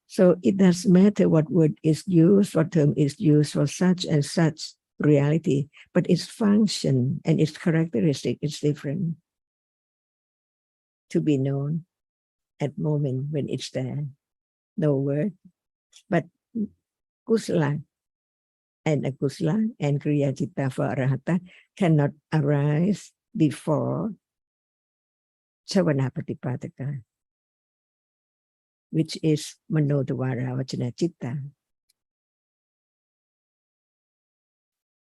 Speaker 4: So it doesn't matter what word is used, what term is used for such and such reality, but its function and its characteristic is different to be known at moment when it's there. No word, but kusala and akusala and kriya citta for arahata cannot arise before Savanapatipadaka, which is manodvara vachana citta.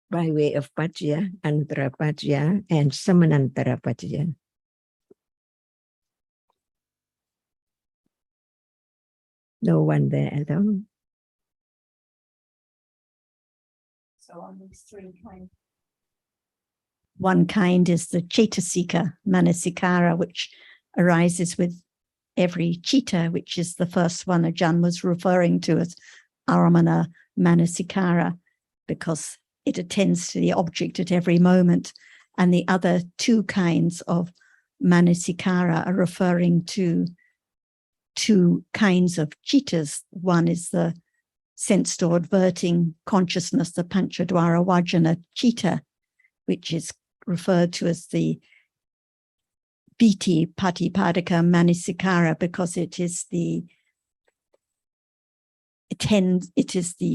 Speaker 4: By way of pacaya, anutara pacaya, and samanantara pacaya. No one there at all.
Speaker 3: So on these three kinds. One kind is the Chetasika Manasikara, which arises with every chitta, which is the first one Ajahn was referring to as Aramana Manasikara, because it attends to the object at every moment. And the other two kinds of Manasikara are referring to two kinds of chittas. One is the sense-stored adverting consciousness, the Panchadwara Vajana chitta, which is referred to as the Viti Patipadaka Manasikara, because it is the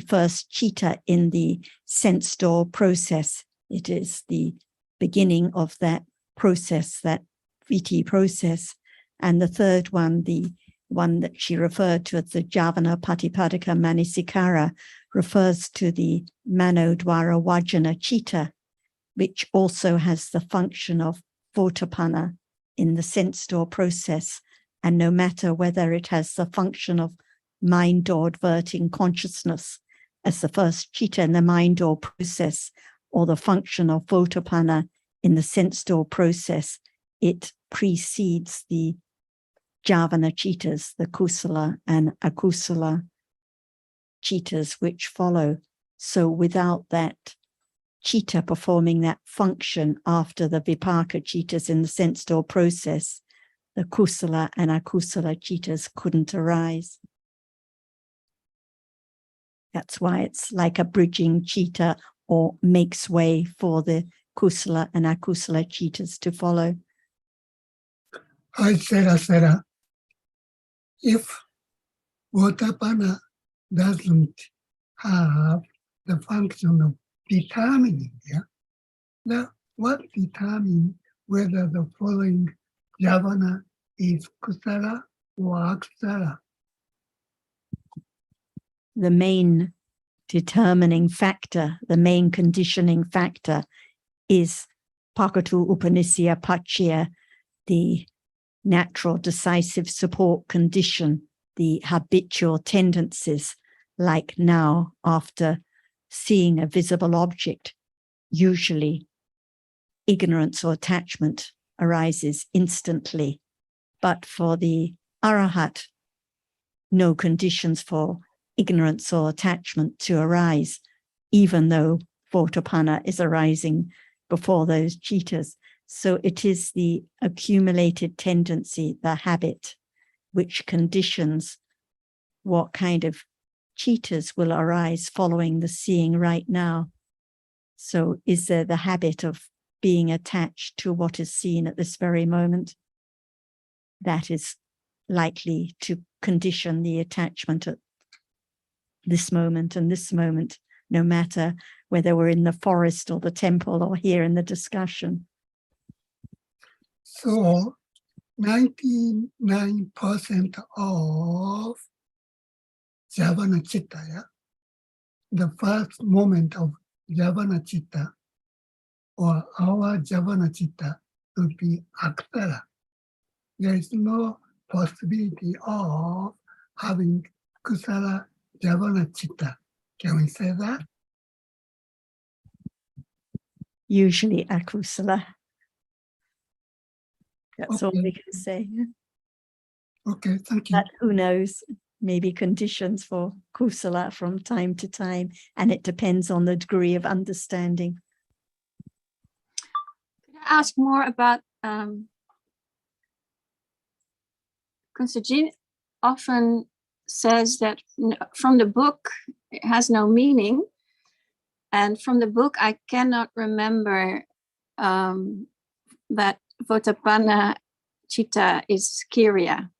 Speaker 3: first chitta in the sense door process. It is the beginning of that process, that Viti process. And the third one, the one that she referred to as the Javana Patipadaka Manasikara, refers to the Manodwara Vajana chitta, which also has the function of Votapana in the sense door process. And no matter whether it has the function of mind door adverting consciousness as the first chitta in the mind door process, or the function of Votapana in the sense door process, it precedes the Javana chittas, the kusala and akusala chittas which follow. So without that chitta performing that function after the vipaka chittas in the sense door process, the kusala and akusala chittas couldn't arise. That's why it's like a bridging chitta, or makes way for the kusala and akusala chittas to follow.
Speaker 11: I said, if Votapana doesn't have the function of determining, now what determines whether the following Javana is kusala or akusala?
Speaker 3: The main determining factor, the main conditioning factor is Pakatu Upanisya Pachya, the natural decisive support condition, the habitual tendencies, like now after seeing a visible object, usually ignorance or attachment arises instantly. But for the Arahat, no conditions for ignorance or attachment to arise, even though Votapana is arising before those chittas. So it is the accumulated tendency, the habit, which conditions what kind of chittas will arise following the seeing right now. So is there the habit of being attached to what is seen at this very moment? That is likely to condition the attachment at this moment and this moment, no matter whether we're in the forest or the temple or here in the discussion.
Speaker 11: So 99% of Javana Chitta, the first moment of Javana Chitta, or our Javana Chitta, would be Aksara. There is no possibility of having Kusala Javana Chitta. Can we say that?
Speaker 3: Usually akusala. That's all
Speaker 11: Okay.
Speaker 3: we can say.
Speaker 11: Okay, thank you.
Speaker 3: But who knows? maybe conditions for kusala from time to time, and it depends on the degree of understanding.
Speaker 9: Could I ask more about Kunsaji often says that from the book it has no meaning, and from the book I cannot remember that Votapana Chitta is Kiriya.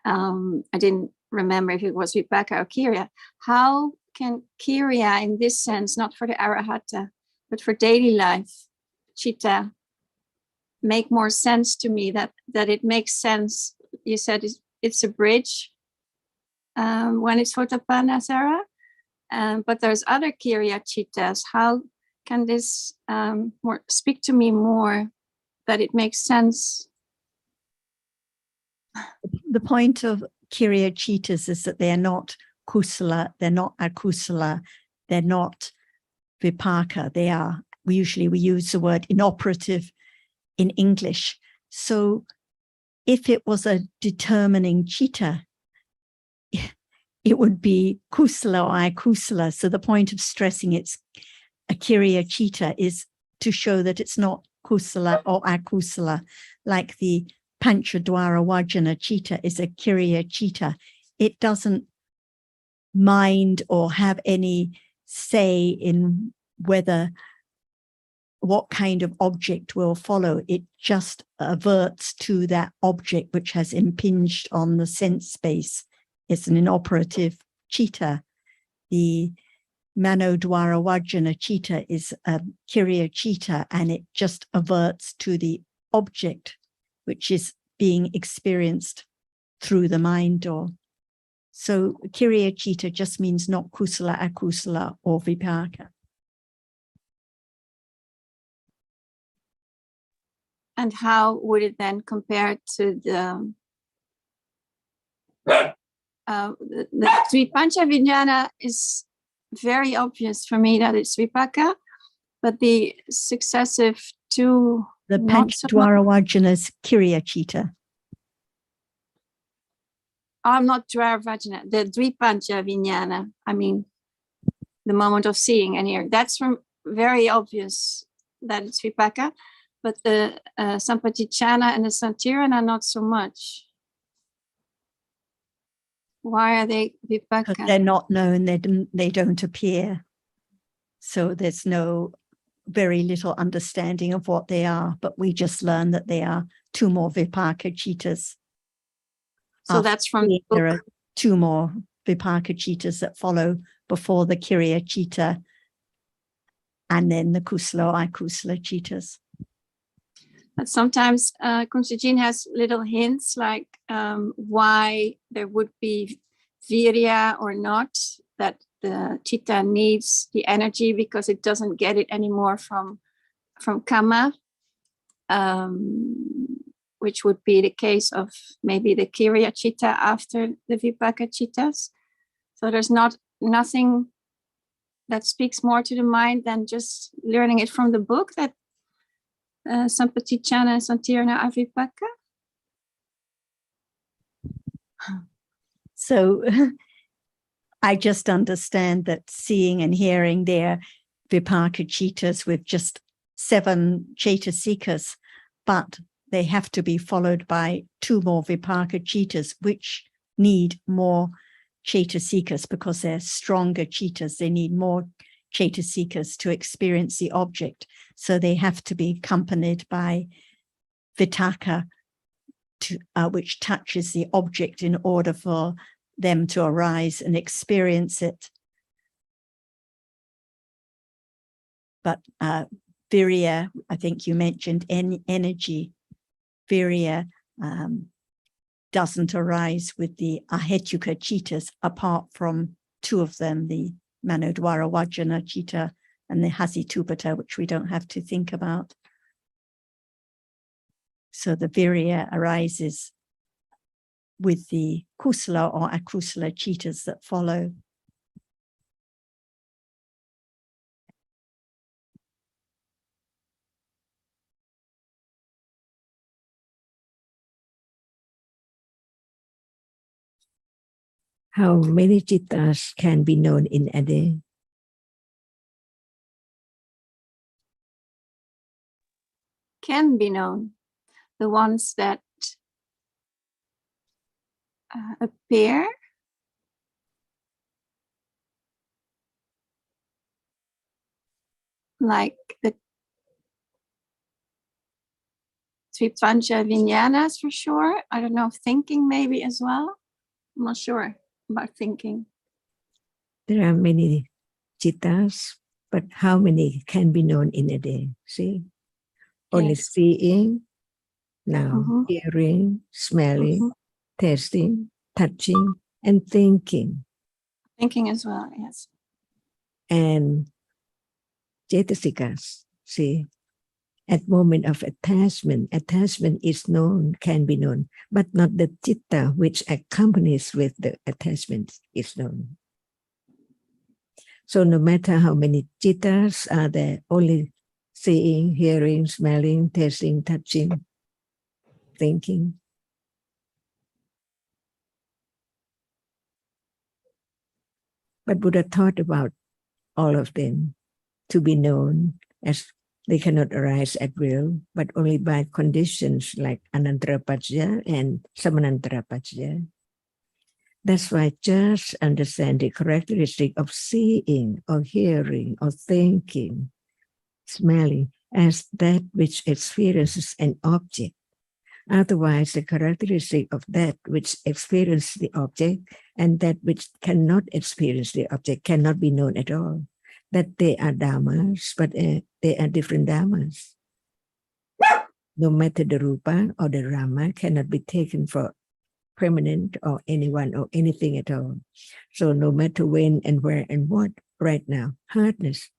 Speaker 9: I didn't remember if it was Vipaka or Kiriya. How can Kiriya, in this sense, not for the Arahata, but for daily life, Chitta, make more sense to me, that it makes sense? You said it's a bridge when it's Votapana, Sarah, but there's other Kiriya Chittas. How can this speak to me more, that it makes sense?
Speaker 3: The point of Kiriya Chittas is that they are not kusala, they're not akusala, they're not vipaka. They are, we use the word inoperative in English. So if it was a determining chitta, it would be kusala or akusala. So the point of stressing it's a Kiriya Chitta is to show that it's not kusala or akusala, like the Panchadwara Vajana Chitta is a Kiriya Chitta. It doesn't mind or have any say in what kind of object will follow. It just averts to that object which has impinged on the sense space. It's an inoperative chitta. The Manodwara Vajana Chitta is a Kiriya Chitta, and it just averts to the object which is being experienced through the mind door. So Kiriya Chitta just means not kusala, akusala, or vipaka.
Speaker 9: And how would it then compare to the Dvipancha Vijnana? Is very obvious for me that it's vipaka, but the successive two,
Speaker 3: the Panchadwara Vajana is Kiriya Chitta.
Speaker 9: I'm not Dwara Vajana, the Dvipancha Vijnana. I mean, the moment of seeing and hearing. That's from very obvious that it's vipaka, but the Sampatichana and the Santirana not so much. Why are they vipaka?
Speaker 3: They're not known, they don't appear. So there's very little understanding of what they are, but we just learn that they are two more vipaka chittas.
Speaker 9: So that's from the book.
Speaker 3: There are two more vipaka chittas that follow before the Kiriya Chitta, and then the kusala or akusala chittas.
Speaker 9: But sometimes Kunsaji has little hints like why there would be virya or not, that the chitta needs the energy because it doesn't get it anymore from kama, which would be the case of maybe the Kiriya Chitta after the Vipaka Chittas. So there's nothing that speaks more to the mind than just learning it from the book, that Sampatichana and Santirana are Vipaka.
Speaker 3: So I just understand that seeing and hearing their vipaka chittas with just 7 chaitasikas, but they have to be followed by 2 more vipaka chittas, which need more chaitasikas because they're stronger chittas. They need more chaitasikas to experience the object. So they have to be accompanied by vitaka, which touches the object in order for them to arise and experience it. But virya, I think you mentioned energy. Virya doesn't arise with the ahetuka chittas, apart from 2 of them, the Manodwara Vajana Chitta and the Hasitupata, which we don't have to think about. So the virya arises with the kusala or akusala chittas that follow.
Speaker 4: How many chittas can be known in a day?
Speaker 9: Can be known. The ones that appear. Like the Tripancha Vijnanas for sure. I don't know, thinking maybe as well. I'm not sure about thinking.
Speaker 4: There are many chittas, but how many can be known in a day? See? Only
Speaker 9: Yes.
Speaker 4: seeing, now
Speaker 9: Mhm.
Speaker 4: hearing, smelling,
Speaker 9: Mhm.
Speaker 4: tasting, touching, and thinking.
Speaker 9: Thinking as well, yes.
Speaker 4: And cetasikas, see? At moment of attachment is known, can be known, but not the citta which accompanies with the attachment is known. So no matter how many cittas are there, only seeing, hearing, smelling, tasting, touching, thinking. But Buddha taught about all of them to be known as they cannot arise at will, but only by conditions like anantarapajya and samanantarapajya. That's why just understand the characteristic of seeing or hearing or thinking, smelling as that which experiences an object. Otherwise, the characteristic of that which experiences the object and that which cannot experience the object cannot be known at all. That they are dhammas, but they are different dhammas. No matter the rupa or the rama cannot be taken for permanent or anyone or anything at all. So no matter when and where and what, right now, hardness.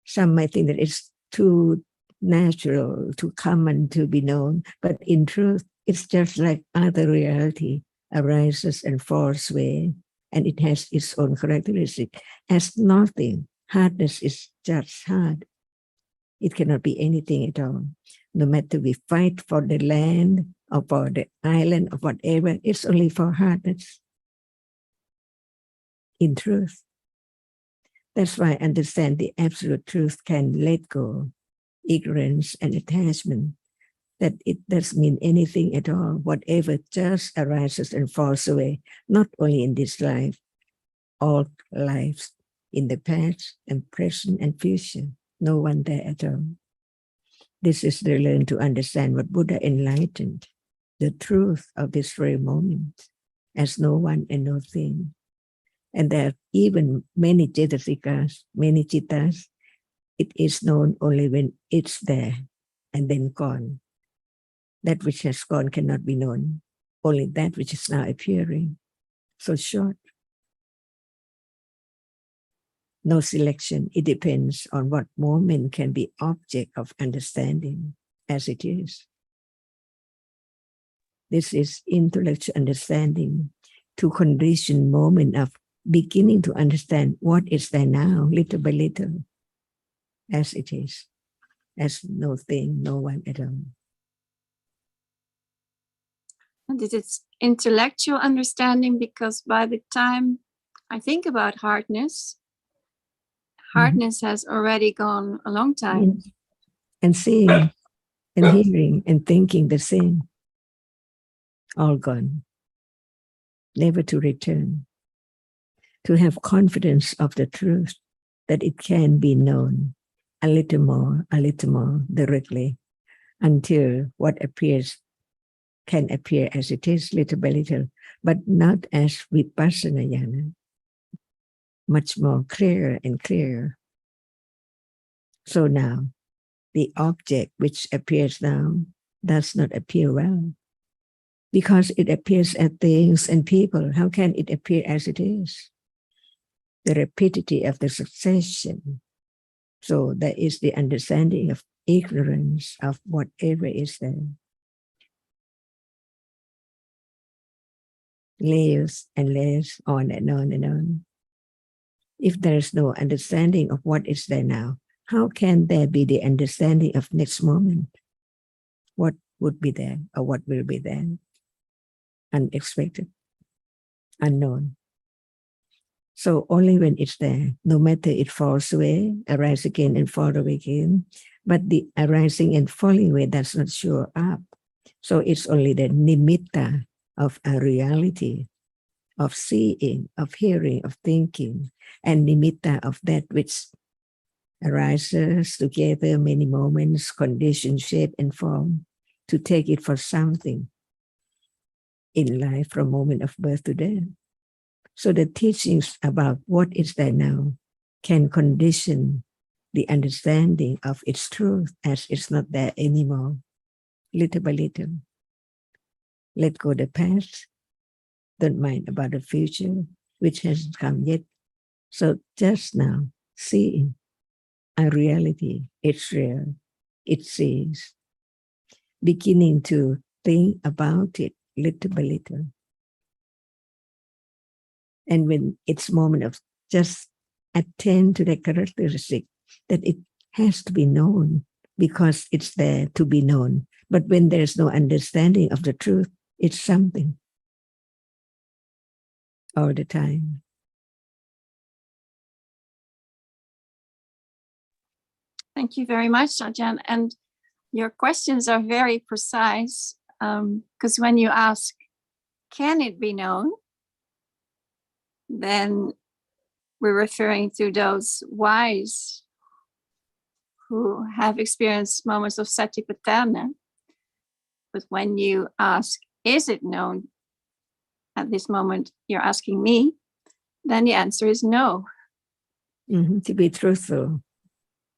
Speaker 4: Some might think that it's too natural, too common to be known, but in truth, it's just like other reality arises and falls away, and it has its own characteristic. As nothing, hardness is just hard. It cannot be anything at all. No matter we fight for the land or for the island or whatever, it's only for hardness. In truth. That's why I understand the absolute truth can let go ignorance and attachment, that it doesn't mean anything at all. Whatever just arises and falls away, not only in this life, all lives in the past and present and future. No one there at all. This is the learn to understand what Buddha enlightened, the truth of this very moment, as no one and no thing. And there are even many cetasikas, many cittas, it is known only when it's there and then gone. That which has gone cannot be known, only that which is now appearing. So short. No selection, it depends on what moment can be object of understanding as it is. This is intellectual understanding to condition moment of beginning to understand what is there now, little by little, as it is, as no thing, no one at all.
Speaker 9: And it is intellectual understanding because by the time I think about hardness has already gone a long time.
Speaker 4: And seeing and hearing and thinking the same, all gone, never to return. To have confidence of the truth, that it can be known a little more directly, until what appears can appear as it is, little by little, but not as vipassana jnana, much more clearer and clearer. So now, the object which appears now does not appear well, because it appears as things and people. How can it appear as it is? The rapidity of the succession. So there is the understanding of ignorance of whatever is there. Layers and layers, on and on and on. If there is no understanding of what is there now, how can there be the understanding of next moment? What would be there or what will be there? Unexpected, unknown. So only when it's there, no matter it falls away, arise again and fall away again. But the arising and falling away does not show up. So it's only the nimitta of a reality, of seeing, of hearing, of thinking, and nimitta of that which arises together many moments, condition, shape, and form, to take it for something in life from moment of birth to death. So the teachings about what is there now can condition the understanding of its truth as it's not there anymore, little by little. Let go the past, don't mind about the future, which hasn't come yet. So just now, seeing a reality, it's real, it sees, beginning to think about it little by little. And when it's moment of just attend to the characteristic that it has to be known because it's there to be known. But when there's no understanding of the truth, it's something all the time.
Speaker 9: Thank you very much, Ajahn. And your questions are very precise, because when you ask, can it be known? Then we're referring to those wise who have experienced moments of satipatthana. But when you ask, is it known at this moment, you're asking me, then the answer is no.
Speaker 4: To be truthful.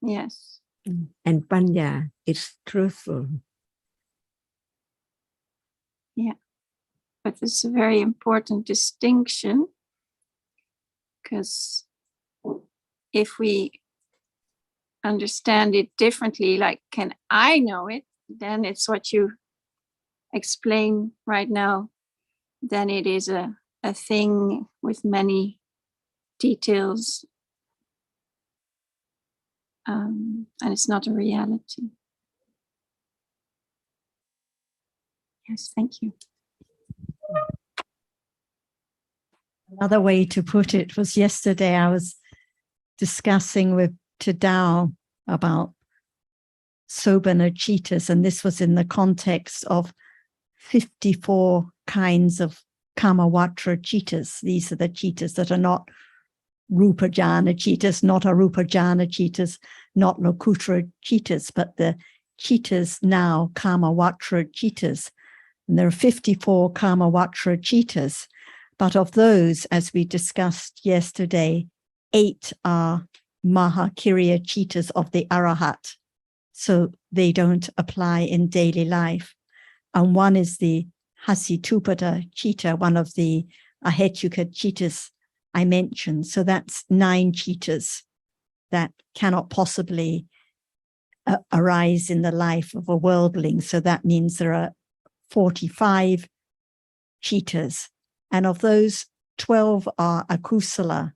Speaker 9: Yes.
Speaker 4: And panya is truthful.
Speaker 9: Yeah. But it's a very important distinction, because if we understand it differently, like, can I know it? Then it's what you explain right now. Then it is a thing with many details. And it's not a reality. Yes, thank you.
Speaker 3: Another way to put it was yesterday I was discussing with Tadao about Sobhana cheetahs, and this was in the context of 54 kinds of Kamawatra cheetahs. These are the cheetahs that are not Rupajana cheetahs, not Arupajana cheetahs, not Lokutra cheetahs, but the cheetahs now, Kamawatra cheetahs. And there are 54 Kamawatra cheetahs. But of those, as we discussed yesterday, 8 are Mahakirya cheetahs of the Arahat. So they don't apply in daily life. And one is the Hasitupada cheetah, one of the Ahetuka cheetahs I mentioned. So that's 9 cheetahs that cannot possibly arise in the life of a worldling. So that means there are 45 cheetahs. And of those, 12 are akusala,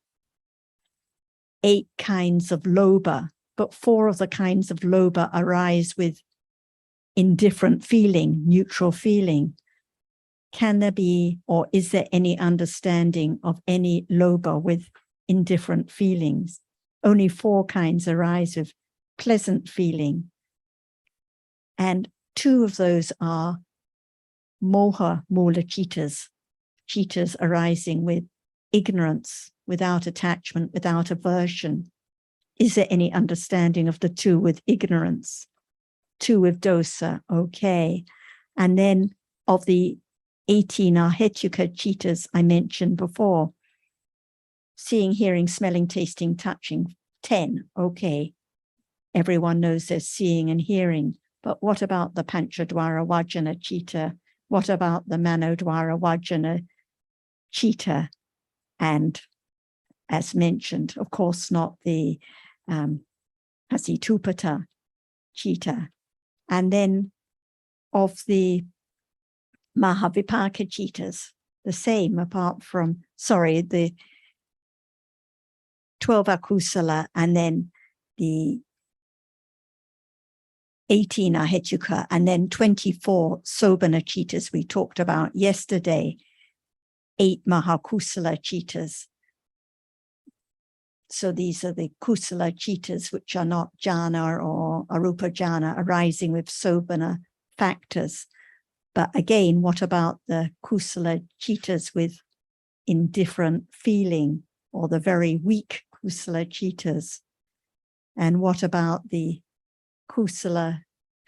Speaker 3: 8 kinds of lobha, but 4 of the kinds of lobha arise with indifferent feeling, neutral feeling. Can there be, or is there any understanding of any lobha with indifferent feelings? Only 4 kinds arise with pleasant feeling. And 2 of those are moha mula cheetahs, cheetahs arising with ignorance, without attachment, without aversion. Is there any understanding of the 2 with ignorance? 2 with dosa, okay. And then of the 18 Ahetuka cheetahs I mentioned before, seeing, hearing, smelling, tasting, touching, 10, okay. Everyone knows there's seeing and hearing, but what about the Panchadwara Vajana cheetah? What about the Manodwara Vajana cheetah? And as mentioned, of course, not the Hasitupata cheetah. And then of the Mahavipaka cheetahs, the same, apart from, the 12 akusala and then the 18 ahetuka and then 24 sobhana cheetahs we talked about yesterday, 8 mahakusala cheetahs. So these are the kusala chitas, which are not jhana or arupa jhana, arising with sobhana factors. But again, what about the kusala chitas with indifferent feeling, or the very weak kusala chitas? And what about the kusala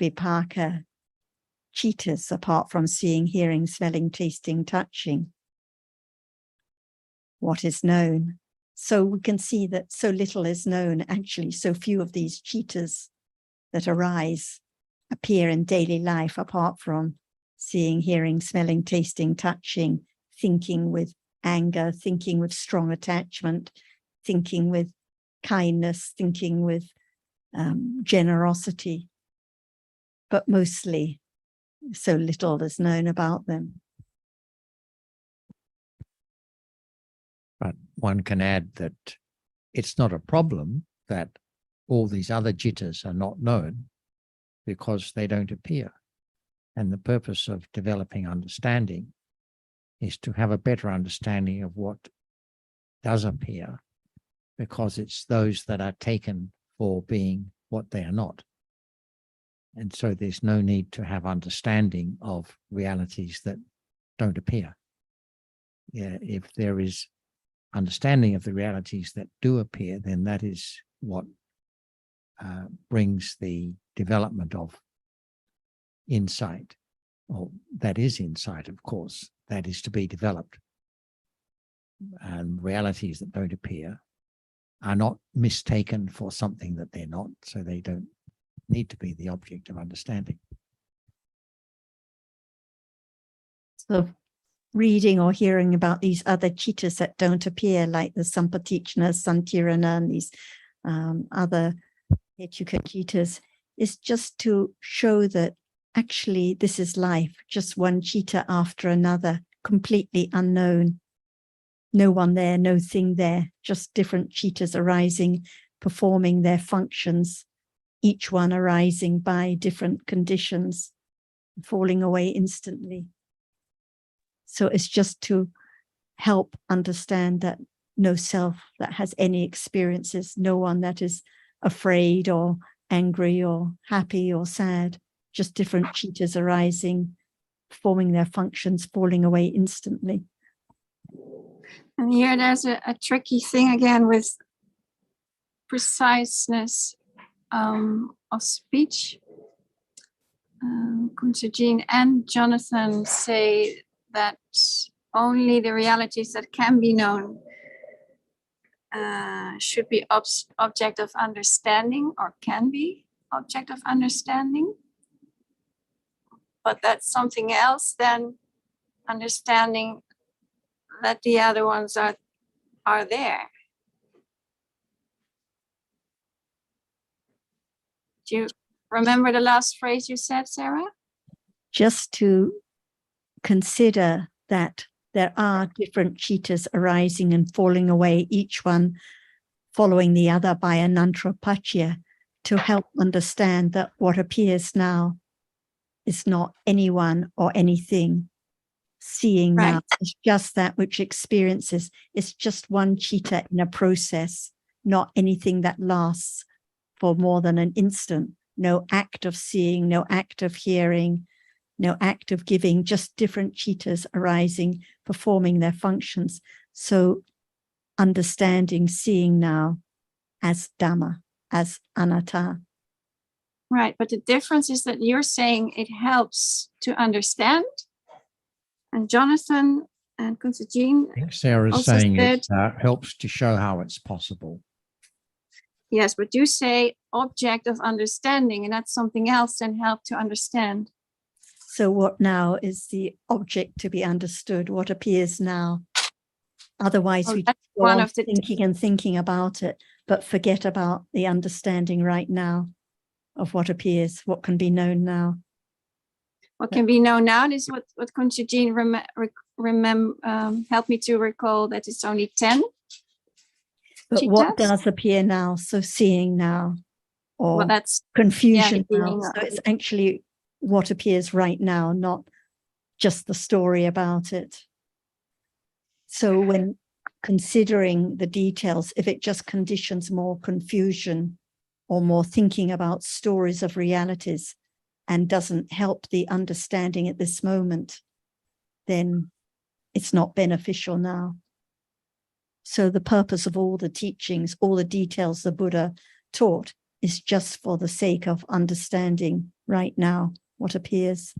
Speaker 3: vipaka chitas, apart from seeing, hearing, smelling, tasting, touching? What is known? So we can see that so little is known. Actually, so few of these chitas that arise appear in daily life, apart from seeing, hearing, smelling, tasting, touching, thinking with anger, thinking with strong attachment, thinking with kindness, thinking with generosity. But mostly, so little is known about them.
Speaker 7: But one can add that it's not a problem that all these other jittas are not known, because they don't appear. And the purpose of developing understanding is to have a better understanding of what does appear, because it's those that are taken for being what they are not. And so there's no need to have understanding of realities that don't appear. Yeah, if there is understanding of the realities that do appear, then that is what brings the development of insight. Or that is insight, of course, that is to be developed. And realities that don't appear are not mistaken for something that they're not, so they don't need to be the object of understanding.
Speaker 3: So reading or hearing about these other chitas that don't appear, like the sampatichna, santirana, and these other hetuka chitas, is just to show that actually this is life, just one chitta after another, completely unknown. No one there, no thing there, just different chittas arising, performing their functions, each one arising by different conditions, falling away instantly. So it's just to help understand that no self that has any experiences, no one that is afraid or angry or happy or sad, just different chittas arising, performing their functions, falling away instantly.
Speaker 9: And here there's a tricky thing again with preciseness of speech. Kunjin and Jonathan say that only the realities that can be known should be object of understanding, or can be object of understanding. But that's something else than understanding that the other ones are there. Do you remember the last phrase you said, Sarah?
Speaker 3: Just to consider that there are different chittas arising and falling away, each one following the other by anantropachya, to help understand that what appears now is not anyone or anything. Seeing now is just that which experiences. It's just one chitta in a process, not anything that lasts for more than an instant. No act of seeing, no act of hearing, no act of giving, just different chittas arising, performing their functions. So understanding, seeing now as Dhamma, as anatta.
Speaker 9: Right, but the difference is that you're saying it helps to understand. And Jonathan and Kunjin,
Speaker 7: I think Sarah's saying it helps to show how it's possible.
Speaker 9: Yes, but you say object of understanding, and that's something else than help to understand.
Speaker 3: So what now is the object to be understood? What appears now? Otherwise, we just go on thinking and thinking about it, but forget about the understanding right now of what appears, what can be known now.
Speaker 9: What can be known now is what Kunjin helped me to recall, that it's only 10.
Speaker 3: But what does appear now? So seeing now, or
Speaker 9: well, that's
Speaker 3: confusion now. So it's actually what appears right now, not just the story about it. So when considering the details, if it just conditions more confusion or more thinking about stories of realities and doesn't help the understanding at this moment, then it's not beneficial now. So the purpose of all the teachings, all the details the Buddha taught is just for the sake of understanding right now what appears.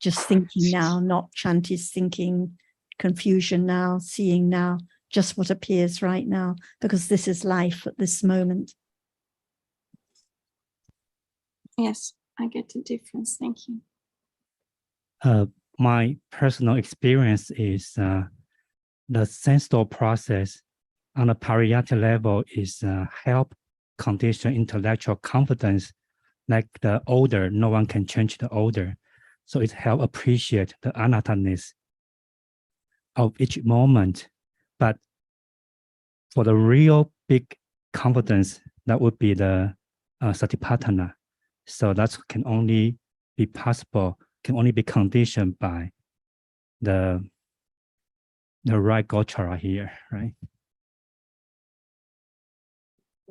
Speaker 3: Just thinking now, not Chanti's thinking, confusion now, seeing now, just what appears right now, because this is life at this moment.
Speaker 9: Yes, I get the difference. Thank you.
Speaker 5: My personal experience is the sense thought process on a pariyata level is help condition intellectual confidence. Like the order, no one can change the order. So it help appreciate the anatta-ness of each moment. But for the real big confidence, that would be the satipatthana. So that can only be possible, can only be conditioned by the right gochara here, right?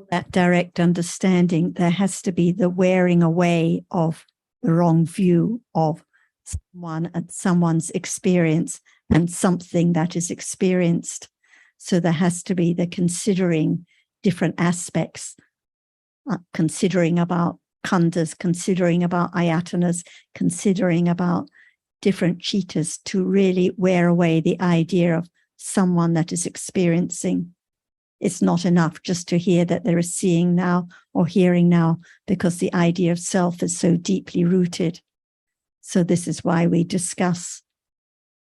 Speaker 3: That direct understanding, there has to be the wearing away of the wrong view of someone and someone's experience and something that is experienced. So there has to be the considering different aspects, considering about khandhas, considering about ayatanas, considering about different citas to really wear away the idea of someone that is experiencing. It's not enough just to hear that there is seeing now or hearing now, because the idea of self is so deeply rooted. So this is why we discuss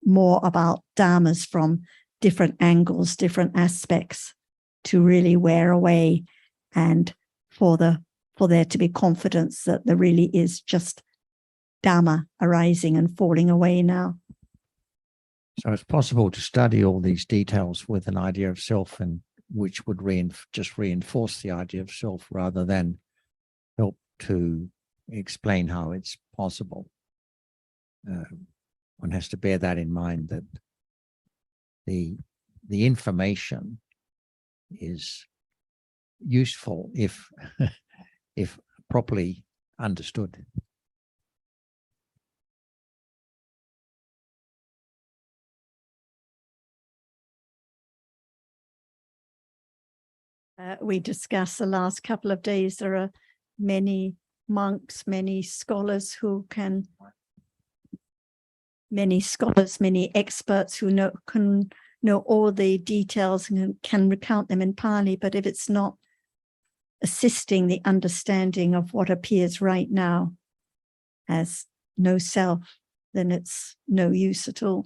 Speaker 3: more about dhammas from different angles, different aspects, to really wear away and for there to be confidence that there really is just Dhamma arising and falling away now.
Speaker 7: So it's possible to study all these details with an idea of self, and which would just reinforce the idea of self rather than help to explain how it's possible. One has to bear that in mind, that the information is useful if if properly understood.
Speaker 3: We discussed the last couple of days, there are many monks, many scholars, many experts who can know all the details and can recount them in Pali, but if it's not assisting the understanding of what appears right now as no self, then it's no use at all.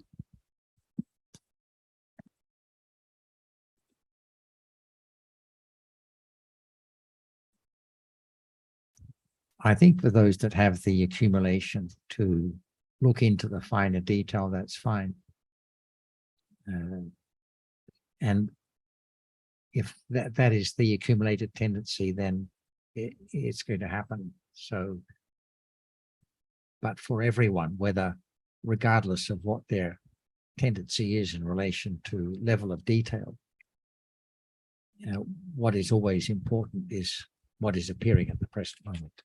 Speaker 7: I think for those that have the accumulation to look into the finer detail, that's fine. And if that is the accumulated tendency, then it's going to happen. So, but for everyone, regardless of what their tendency is in relation to level of detail, what is always important is what is appearing at the present moment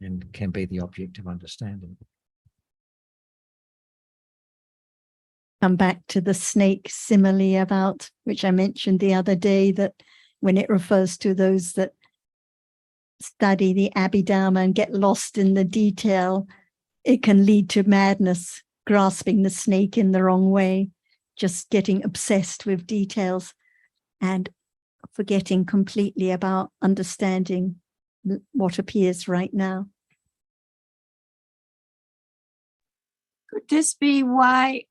Speaker 7: and can be the object of understanding.
Speaker 3: Come back to the snake simile about which I mentioned the other day, that when it refers to those that study the Abhidhamma and get lost in the detail, it can lead to madness, grasping the snake in the wrong way, just getting obsessed with details and forgetting completely about understanding what appears right now.
Speaker 9: Could this be why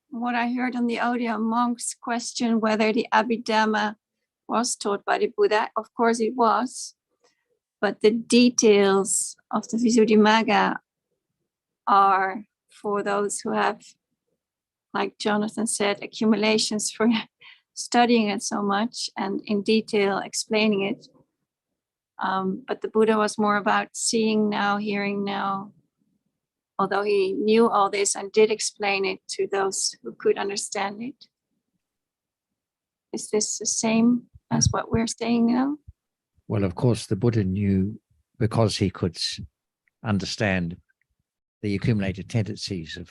Speaker 9: what I heard on the audio, monks question whether the Abhidhamma was taught by the Buddha? Of course it was, but the details of the Visuddhimagga are for those who have, like Jonathan said, accumulations for studying it so much and in detail explaining it. But the Buddha was more about seeing now, hearing now, although he knew all this and did explain it to those who could understand it. Is this the same as what we're saying now?
Speaker 7: Well, of course, the Buddha knew, because he could understand the accumulated tendencies of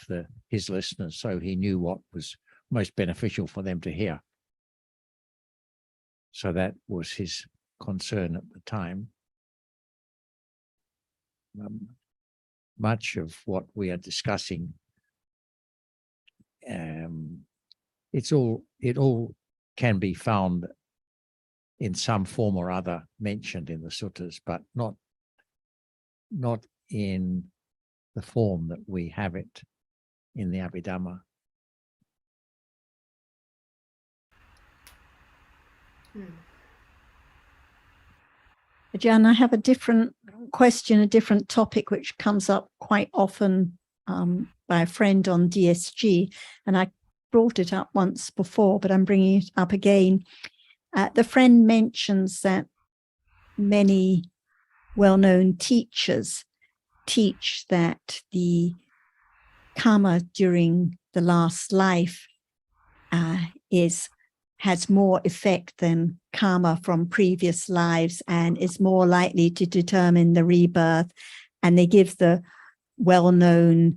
Speaker 7: his listeners, so he knew what was most beneficial for them to hear. So that was his concern at the time. Much of what we are discussing, it all can be found in some form or other mentioned in the suttas, but not in the form that we have it in the Abhidhamma.
Speaker 3: Jan, I have a different question, a different topic, which comes up quite often by a friend on DSG, and I brought it up once before, but I'm bringing it up again. The friend mentions that many well-known teachers teach that the karma during the last life has more effect than karma from previous lives and is more likely to determine the rebirth. And they give the well-known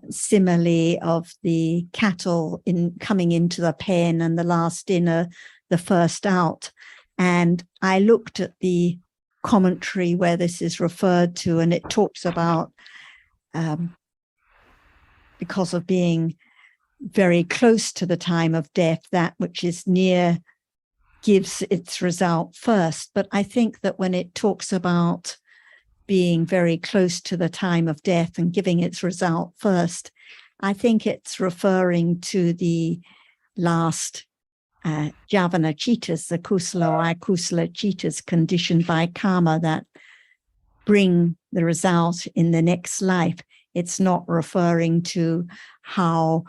Speaker 3: simile of the cattle coming into the pen and the last in, the first out. And I looked at the commentary where this is referred to, and it talks about because of being very close to the time of death, that which is near gives its result first. But I think that when it talks about being very close to the time of death and giving its result first, I think it's referring to the last Javana Chitas, the Kusala or Akusala Chitas conditioned by karma that bring the result in the next life. It's not referring to how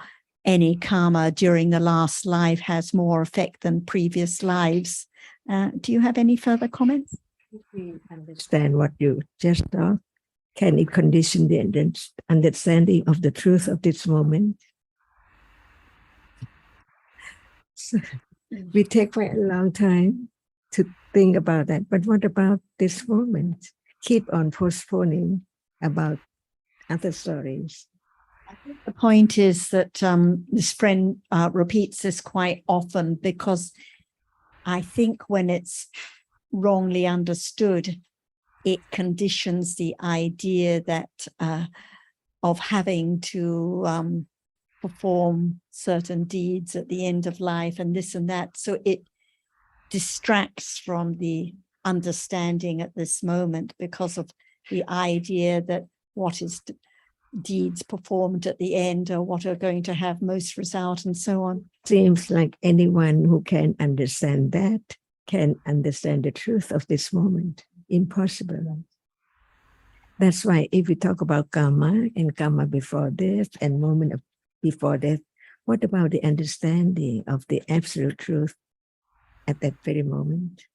Speaker 3: any karma during the last life has more effect than previous lives. Do you have any further comments?
Speaker 4: If we understand what you just thought, can it condition the understanding of the truth of this moment? So we take quite a long time to think about that. But what about this moment? Keep on postponing about other stories.
Speaker 3: I think the point is that this friend repeats this quite often, because I think when it's wrongly understood, it conditions the idea that of having to perform certain deeds at the end of life and this and that. So it distracts from the understanding at this moment because of the idea that what is deeds performed at the end or what are going to have most result and so on.
Speaker 4: Seems like anyone who can understand that can understand the truth of this moment. Impossible. That's why if we talk about karma and karma before death and moment of before death, what about the understanding of the absolute truth at that very moment?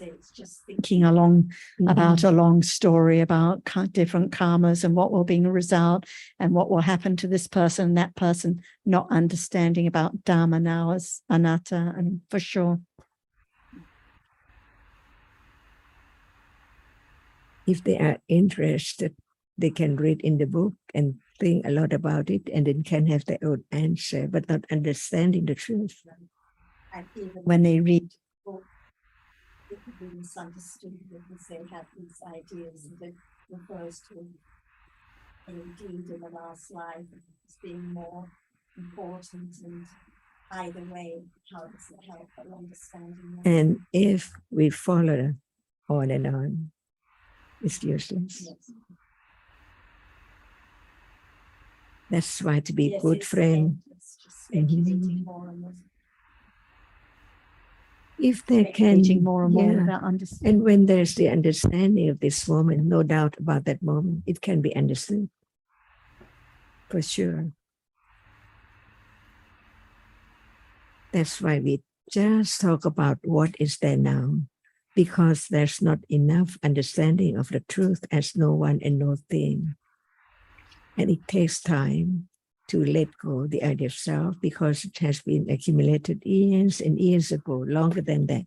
Speaker 3: It's just thinking along about a long story about different karmas and what will be the result and what will happen to this person, that person, not understanding about Dhamma now as anatta, and for sure.
Speaker 4: If they are interested, they can read in the book and think a lot about it and then can have their own answer, but not understanding the truth.
Speaker 3: And even when they read the book, it could be misunderstood because they have these ideas that it refers to any deed in the last life as being more important, and either way, how does it help for understanding that?
Speaker 4: And if we follow on and on, it's useless.
Speaker 3: Yes.
Speaker 4: That's why to be
Speaker 3: Yes,
Speaker 4: a good
Speaker 3: it's
Speaker 4: friend.
Speaker 3: endless, just speculating
Speaker 4: Mhm.
Speaker 3: more and more.
Speaker 4: If they can,
Speaker 3: Speculating more and more
Speaker 4: yeah.
Speaker 3: without understanding.
Speaker 4: And when there's the understanding of this moment, no doubt about that moment, it can be understood. For sure. That's why we just talk about what is there now. because there's not enough understanding of the truth as no one and no thing. And it takes time to let go the idea of self because it has been accumulated years and years ago, longer than that.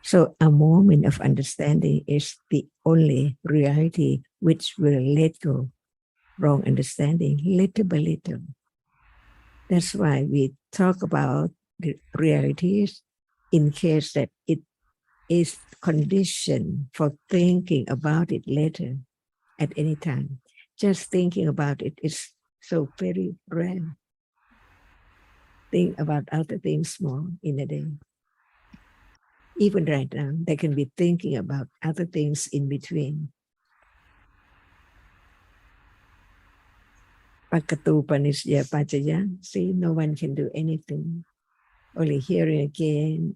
Speaker 4: So a moment of understanding is the only reality which will let go wrong understanding little by little. That's why we talk about the realities in case that it is conditioned for thinking about it later at any time. Just thinking about it is so very rare. Think about other things more in a day. Even right now, they can be thinking about other things in between. Pakatu Panisya Pachaya, see, no one can do anything. Only hearing again,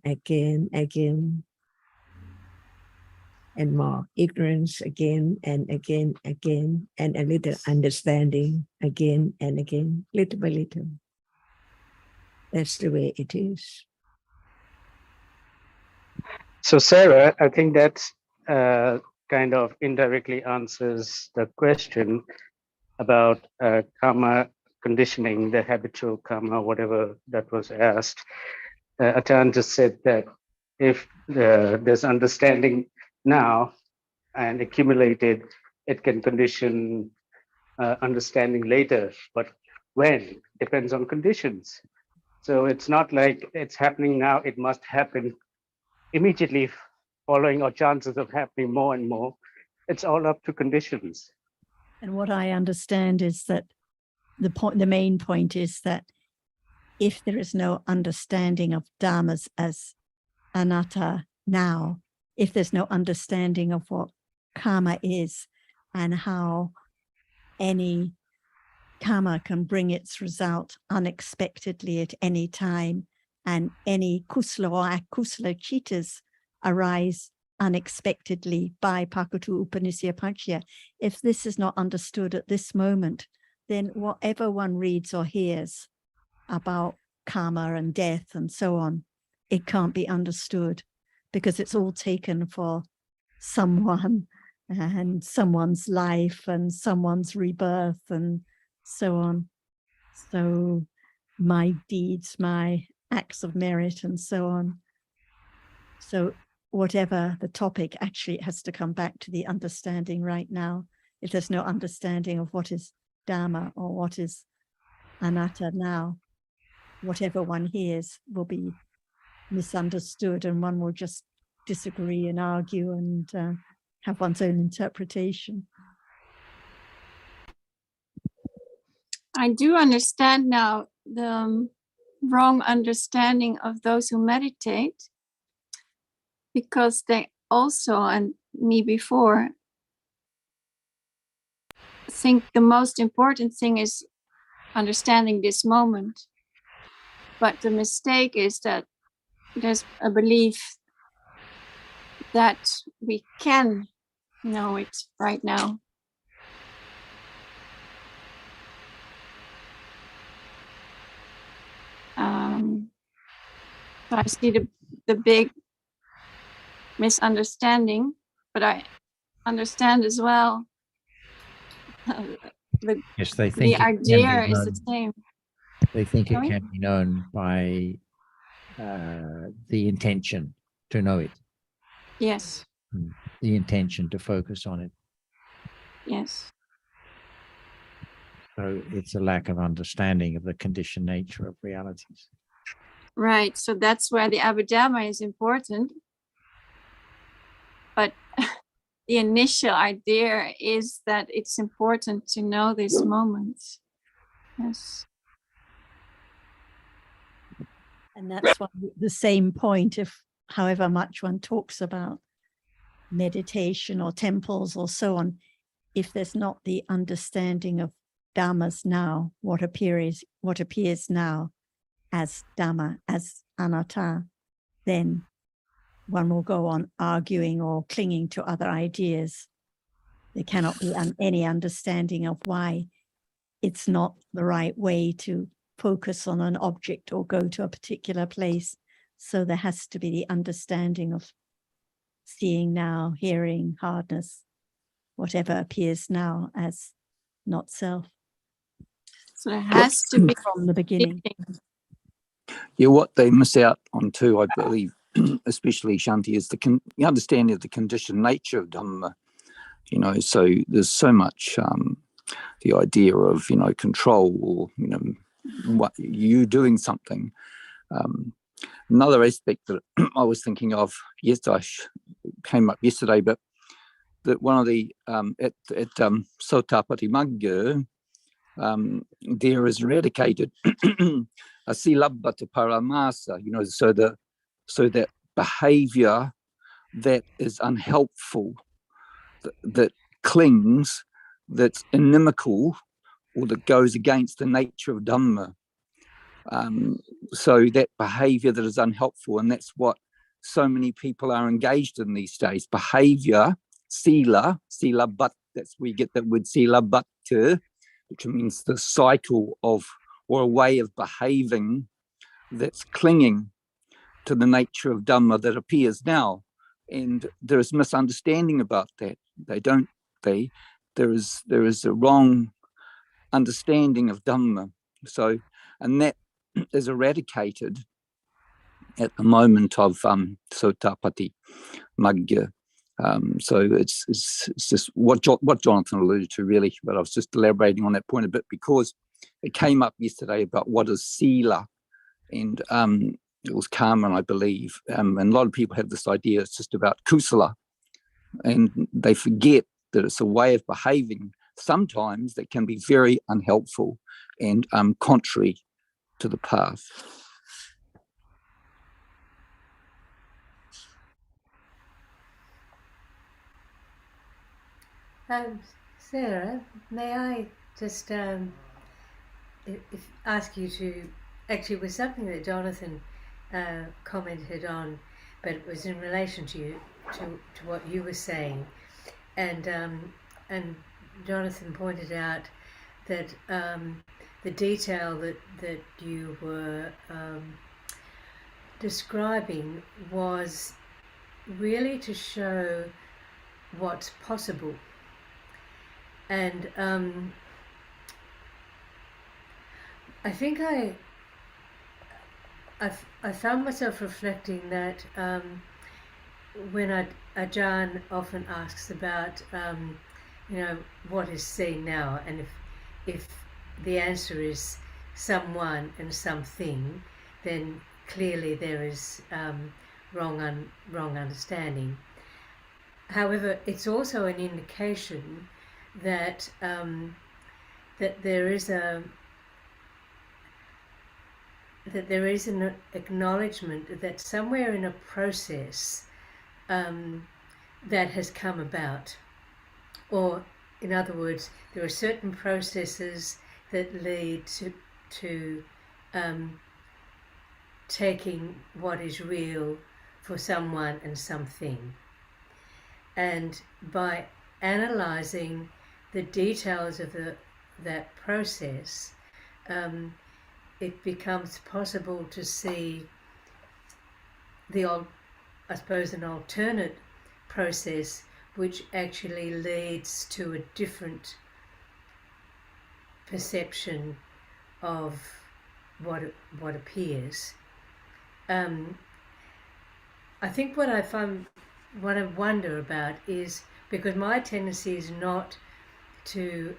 Speaker 4: and more ignorance again, and a little understanding again and again, little by little. That's the way it is.
Speaker 8: So Sarah, I think that's kind of indirectly answers the question about karma conditioning, the habitual karma, whatever that was asked. Atan just said that if there's understanding now and accumulated, it can condition understanding later, but when depends on conditions. So it's not like it's happening now, it must happen immediately following, or chances of happening more and more. It's all up to conditions.
Speaker 3: And what I understand is that the main point is that if there is no understanding of dhammas as anatta now, if there's no understanding of what karma is and how any karma can bring its result unexpectedly at any time, and any kusala or akusala chittas arise unexpectedly by Pakatu Upanisya Panchya. If this is not understood at this moment, then whatever one reads or hears about karma and death and so on, it can't be understood because it's all taken for someone and someone's life and someone's rebirth and so on. So my deeds, my acts of merit and so on. So whatever the topic, actually it has to come back to the understanding right now. If there's no understanding of what is Dhamma or what is anatta now, whatever one hears will be misunderstood and one will just disagree and argue and have one's own interpretation.
Speaker 9: I do understand now the wrong understanding of those who meditate, because they also, and me before, think the most important thing is understanding this moment. But the mistake is that there's a belief that we can know it right now. So I see the big misunderstanding, but I understand as well
Speaker 7: Yes, they think
Speaker 9: the idea is the same.
Speaker 7: They think
Speaker 9: Sorry?
Speaker 7: it can be known by the intention to know it.
Speaker 9: Yes.
Speaker 7: The intention to focus on it.
Speaker 9: Yes.
Speaker 7: So it's a lack of understanding of the conditioned nature of realities.
Speaker 9: Right. So that's where the Abhidhamma is important. But the initial idea is that it's important to know these moments. Yes.
Speaker 3: And that's why the same point, if however much one talks about meditation or temples or so on, if there's not the understanding of dhammas now, what appears now as dhamma, as anatta, then one will go on arguing or clinging to other ideas. There cannot be any understanding of why it's not the right way to focus on an object or go to a particular place. So there has to be the understanding of seeing now, hearing, hardness, whatever appears now as not self
Speaker 9: So there has to be
Speaker 3: from the beginning.
Speaker 10: Yeah, what they miss out on too, I believe, especially Shanti, is the understanding of the conditioned nature of Dhamma. You know, so there's so much the idea of, you know, control, or, you know, what you doing something. Another aspect that I was thinking of yesterday, came up yesterday, but that one of the at Sotapati Magga, there is eradicated a silabbata paramasa, you know, so that behavior that is unhelpful, that clings, that's inimical, or that goes against the nature of Dhamma. So that behavior that is unhelpful, and that's what so many people are engaged in these days. Behavior, sila but, that's where you get that word sila but, which means the cycle of, or a way of behaving that's clinging to the nature of Dhamma that appears now. And there is misunderstanding about that. There is a wrong understanding of Dhamma. So, and that is eradicated at the moment of Sotapati Magga. So it's just what Jonathan alluded to, really, but I was just elaborating on that point a bit because it came up yesterday about what is sila, and it was Carmen, I believe, and a lot of people have this idea it's just about kusala, and they forget that it's a way of behaving sometimes that can be very unhelpful and contrary to the path.
Speaker 13: Sarah, may I just ask you to, actually, it was something that Jonathan commented on, but it was in relation to what you were saying, and Jonathan pointed out that the detail that you were describing was really to show what's possible. And I think I found myself reflecting that when Ajahn often asks about you know, what is seen now, and if the answer is someone and something, then clearly there is wrong understanding. However, it's also an indication that that there is an acknowledgement that somewhere in a process that has come about, or in other words, there are certain processes that lead to taking what is real for someone and something, and by analyzing the details of that process, it becomes possible to see I suppose, an alternate process which actually leads to a different perception of what appears. I think what I wonder about is, because my tendency is not to,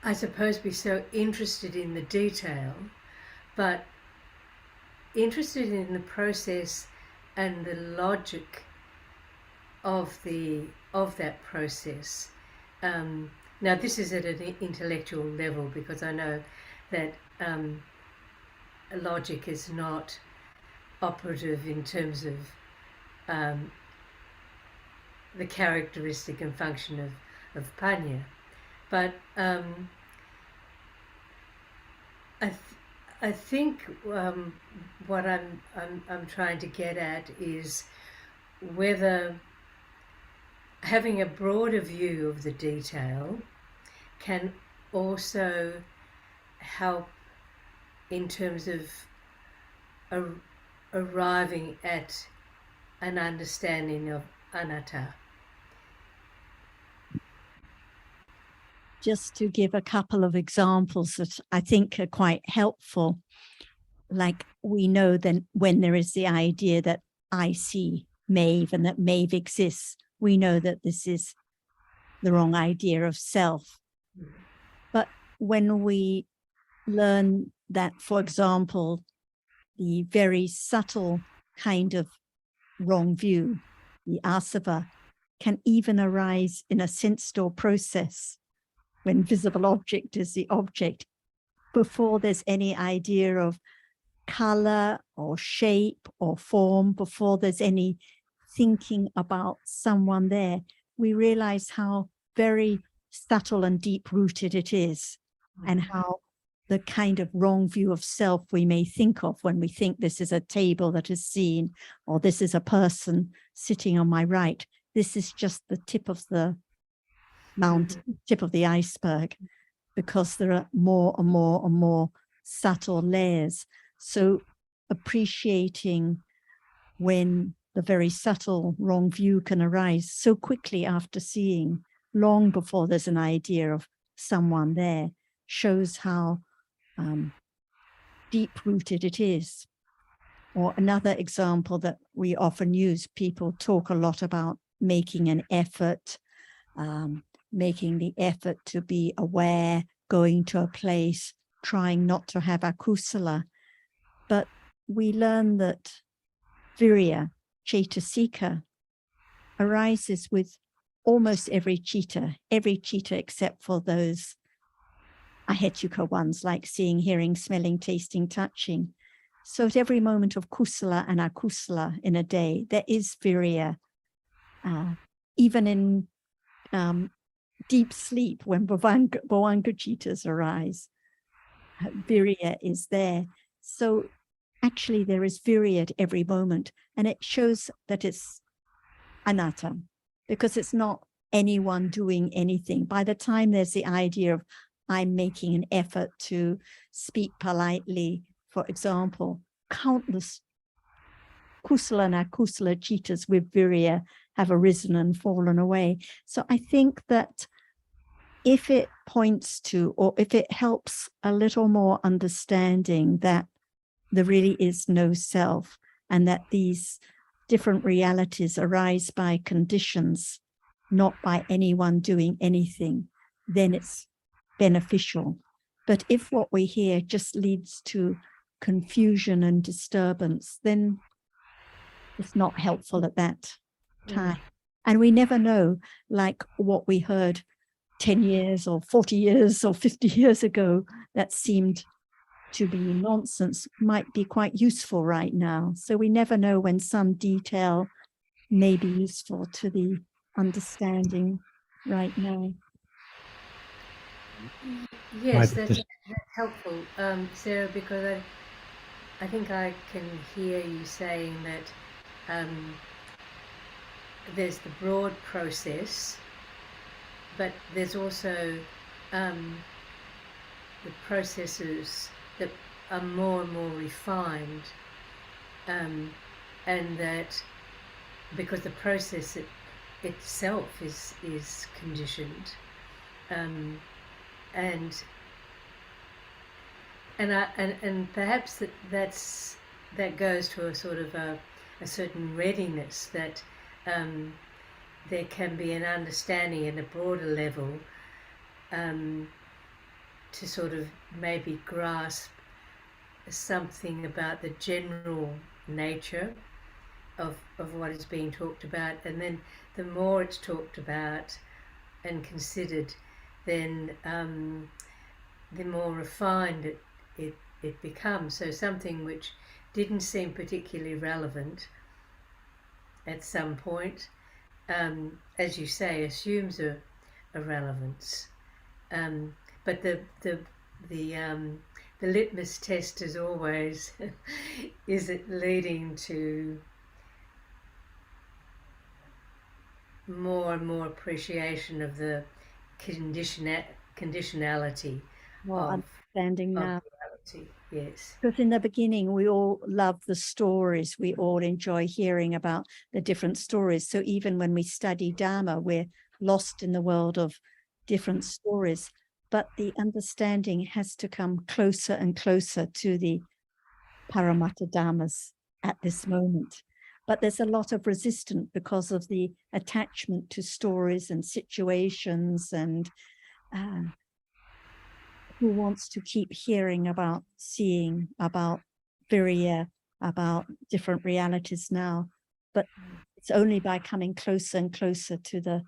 Speaker 13: I suppose, be so interested in the detail, but interested in the process and the logic of that process. Now, this is at an intellectual level, because I know that logic is not operative in terms of the characteristic and function of Panya, but I think what I'm trying to get at is whether having a broader view of the detail can also help in terms of arriving at an understanding of anatta.
Speaker 3: Just to give a couple of examples that I think are quite helpful. Like we know then when there is the idea that I see Maeve and that Maeve exists, we know that this is the wrong idea of self. But when we learn that, for example, the very subtle kind of wrong view, the asava, can even arise in a sense store process when visible object is the object, before there's any idea of color or shape or form, before there's any thinking about someone there, we realize how very subtle and deep-rooted it is, and how the kind of wrong view of self we may think of when we think this is a table that is seen, or this is a person sitting on my right. This is just the tip of the mountain, tip of the iceberg, because there are more and more and more subtle layers. So appreciating when the very subtle wrong view can arise so quickly after seeing, long before there's an idea of someone there, shows how deep-rooted it is. Or another example that we often use, people talk a lot about making an effort, making the effort to be aware, going to a place, trying not to have akusala. But we learn that virya, cetasika, arises with almost every citta except for those ahetuka ones, like seeing, hearing, smelling, tasting, touching. So at every moment of kusala and akusala in a day, there is virya. Even in deep sleep, when bhavanga cittas arise, virya is there. So actually there is virya at every moment, and it shows that it's anatta, because it's not anyone doing anything. By the time there's the idea of I'm making an effort to speak politely, for example, countless kusala and akusala cittas with virya have arisen and fallen away. So I think that if it points to, or if it helps a little more understanding that there really is no self, and that these different realities arise by conditions, not by anyone doing anything, then it's beneficial. But if what we hear just leads to confusion and disturbance, then it's not helpful at that time. And we never know, like what we heard 10 years or 40 years or 50 years ago that seemed to be nonsense might be quite useful right now. So we never know when some detail may be useful to the understanding right now.
Speaker 13: Yes, that's helpful, Sarah, because I think I can hear you saying that there's the broad process, but there's also the processes that are more and more refined, and that because the process itself is conditioned, and perhaps that goes to a sort of a certain readiness that there can be an understanding at a broader level to sort of maybe grasp something about the general nature of what is being talked about, and then the more it's talked about and considered, then the more refined it becomes. So something which didn't seem particularly relevant at some point, as you say, assumes a relevance. But the litmus test is always, is it leading to more and more appreciation of the conditionality
Speaker 3: More understanding now.
Speaker 13: reality. Yes.
Speaker 3: Because in the beginning, we all love the stories. We all enjoy hearing about the different stories. So even when we study Dharma, we're lost in the world of different stories. But the understanding has to come closer and closer to the Paramattha Dhammas at this moment. But there's a lot of resistance because of the attachment to stories and situations, and who wants to keep hearing about seeing, about Viriya, about different realities now. But it's only by coming closer and closer to the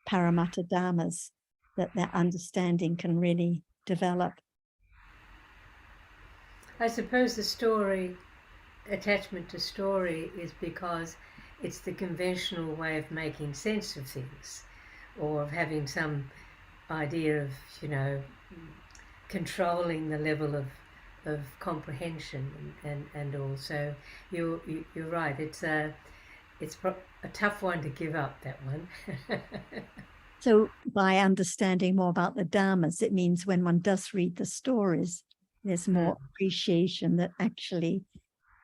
Speaker 3: Paramattha Dhammas that that understanding can really develop.
Speaker 13: I suppose the story, attachment to story, is because it's the conventional way of making sense of things, or of having some idea of, you know, controlling the level of comprehension and all. So you're right. It's a tough one to give up, that one.
Speaker 3: So by understanding more about the Dhammas, it means when one does read the stories, there's more appreciation that actually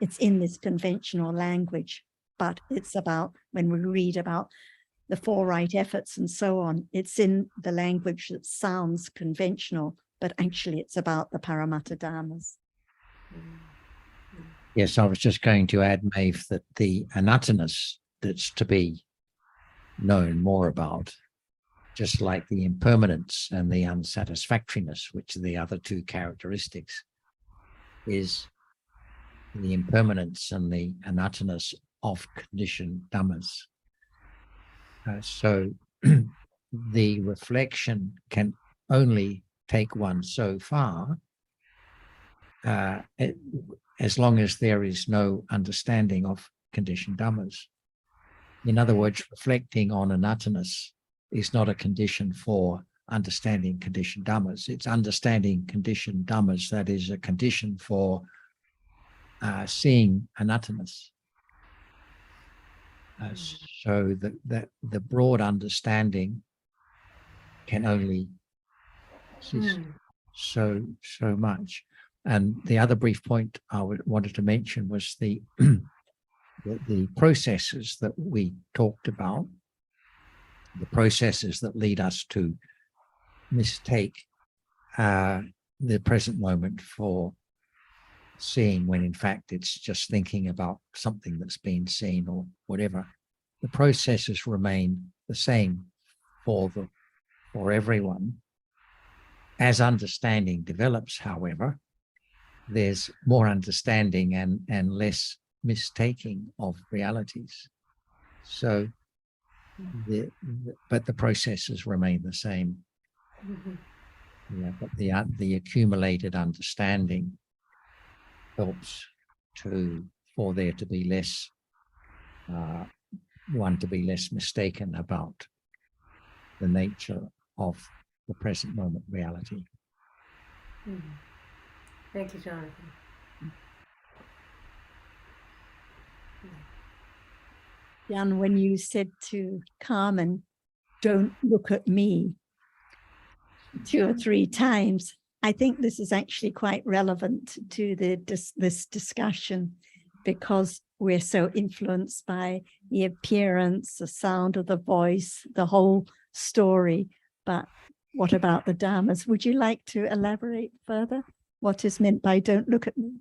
Speaker 3: it's in this conventional language, but it's about, when we read about the four right efforts and so on, it's in the language that sounds conventional, but actually it's about the Paramattha Dhammas.
Speaker 7: Yes, I was just going to add, Maeve, that the anattanas that's to be known more about, just like the impermanence and the unsatisfactoriness, which are the other two characteristics, is the impermanence and the anattanas of conditioned dhammas. So the reflection can only take one so far, as long as there is no understanding of conditioned dhammas. In other words, reflecting on anattanas is not a condition for understanding conditioned dhammas. It's understanding conditioned dhammas that is a condition for seeing anattanas. So that the broad understanding can only so much. And the other brief point I wanted to mention was the the processes that we talked about, the processes that lead us to mistake the present moment for seeing, when in fact it's just thinking about something that's been seen or whatever. The processes remain the same for everyone. As understanding develops, however, there's more understanding and less mistaking of realities. So but the processes remain the same. Yeah, but the accumulated understanding helps for there to be less one to be less mistaken about the nature of the present moment reality.
Speaker 13: Thank you, Jonathan.
Speaker 3: Jan, when you said to Carmen, "Don't look at me," 2 or 3 times, I think this is actually quite relevant to this discussion, because we're so influenced by the appearance, the sound of the voice, the whole story. But what about the Dhammas? Would you like to elaborate further? What is meant by "don't look at me"?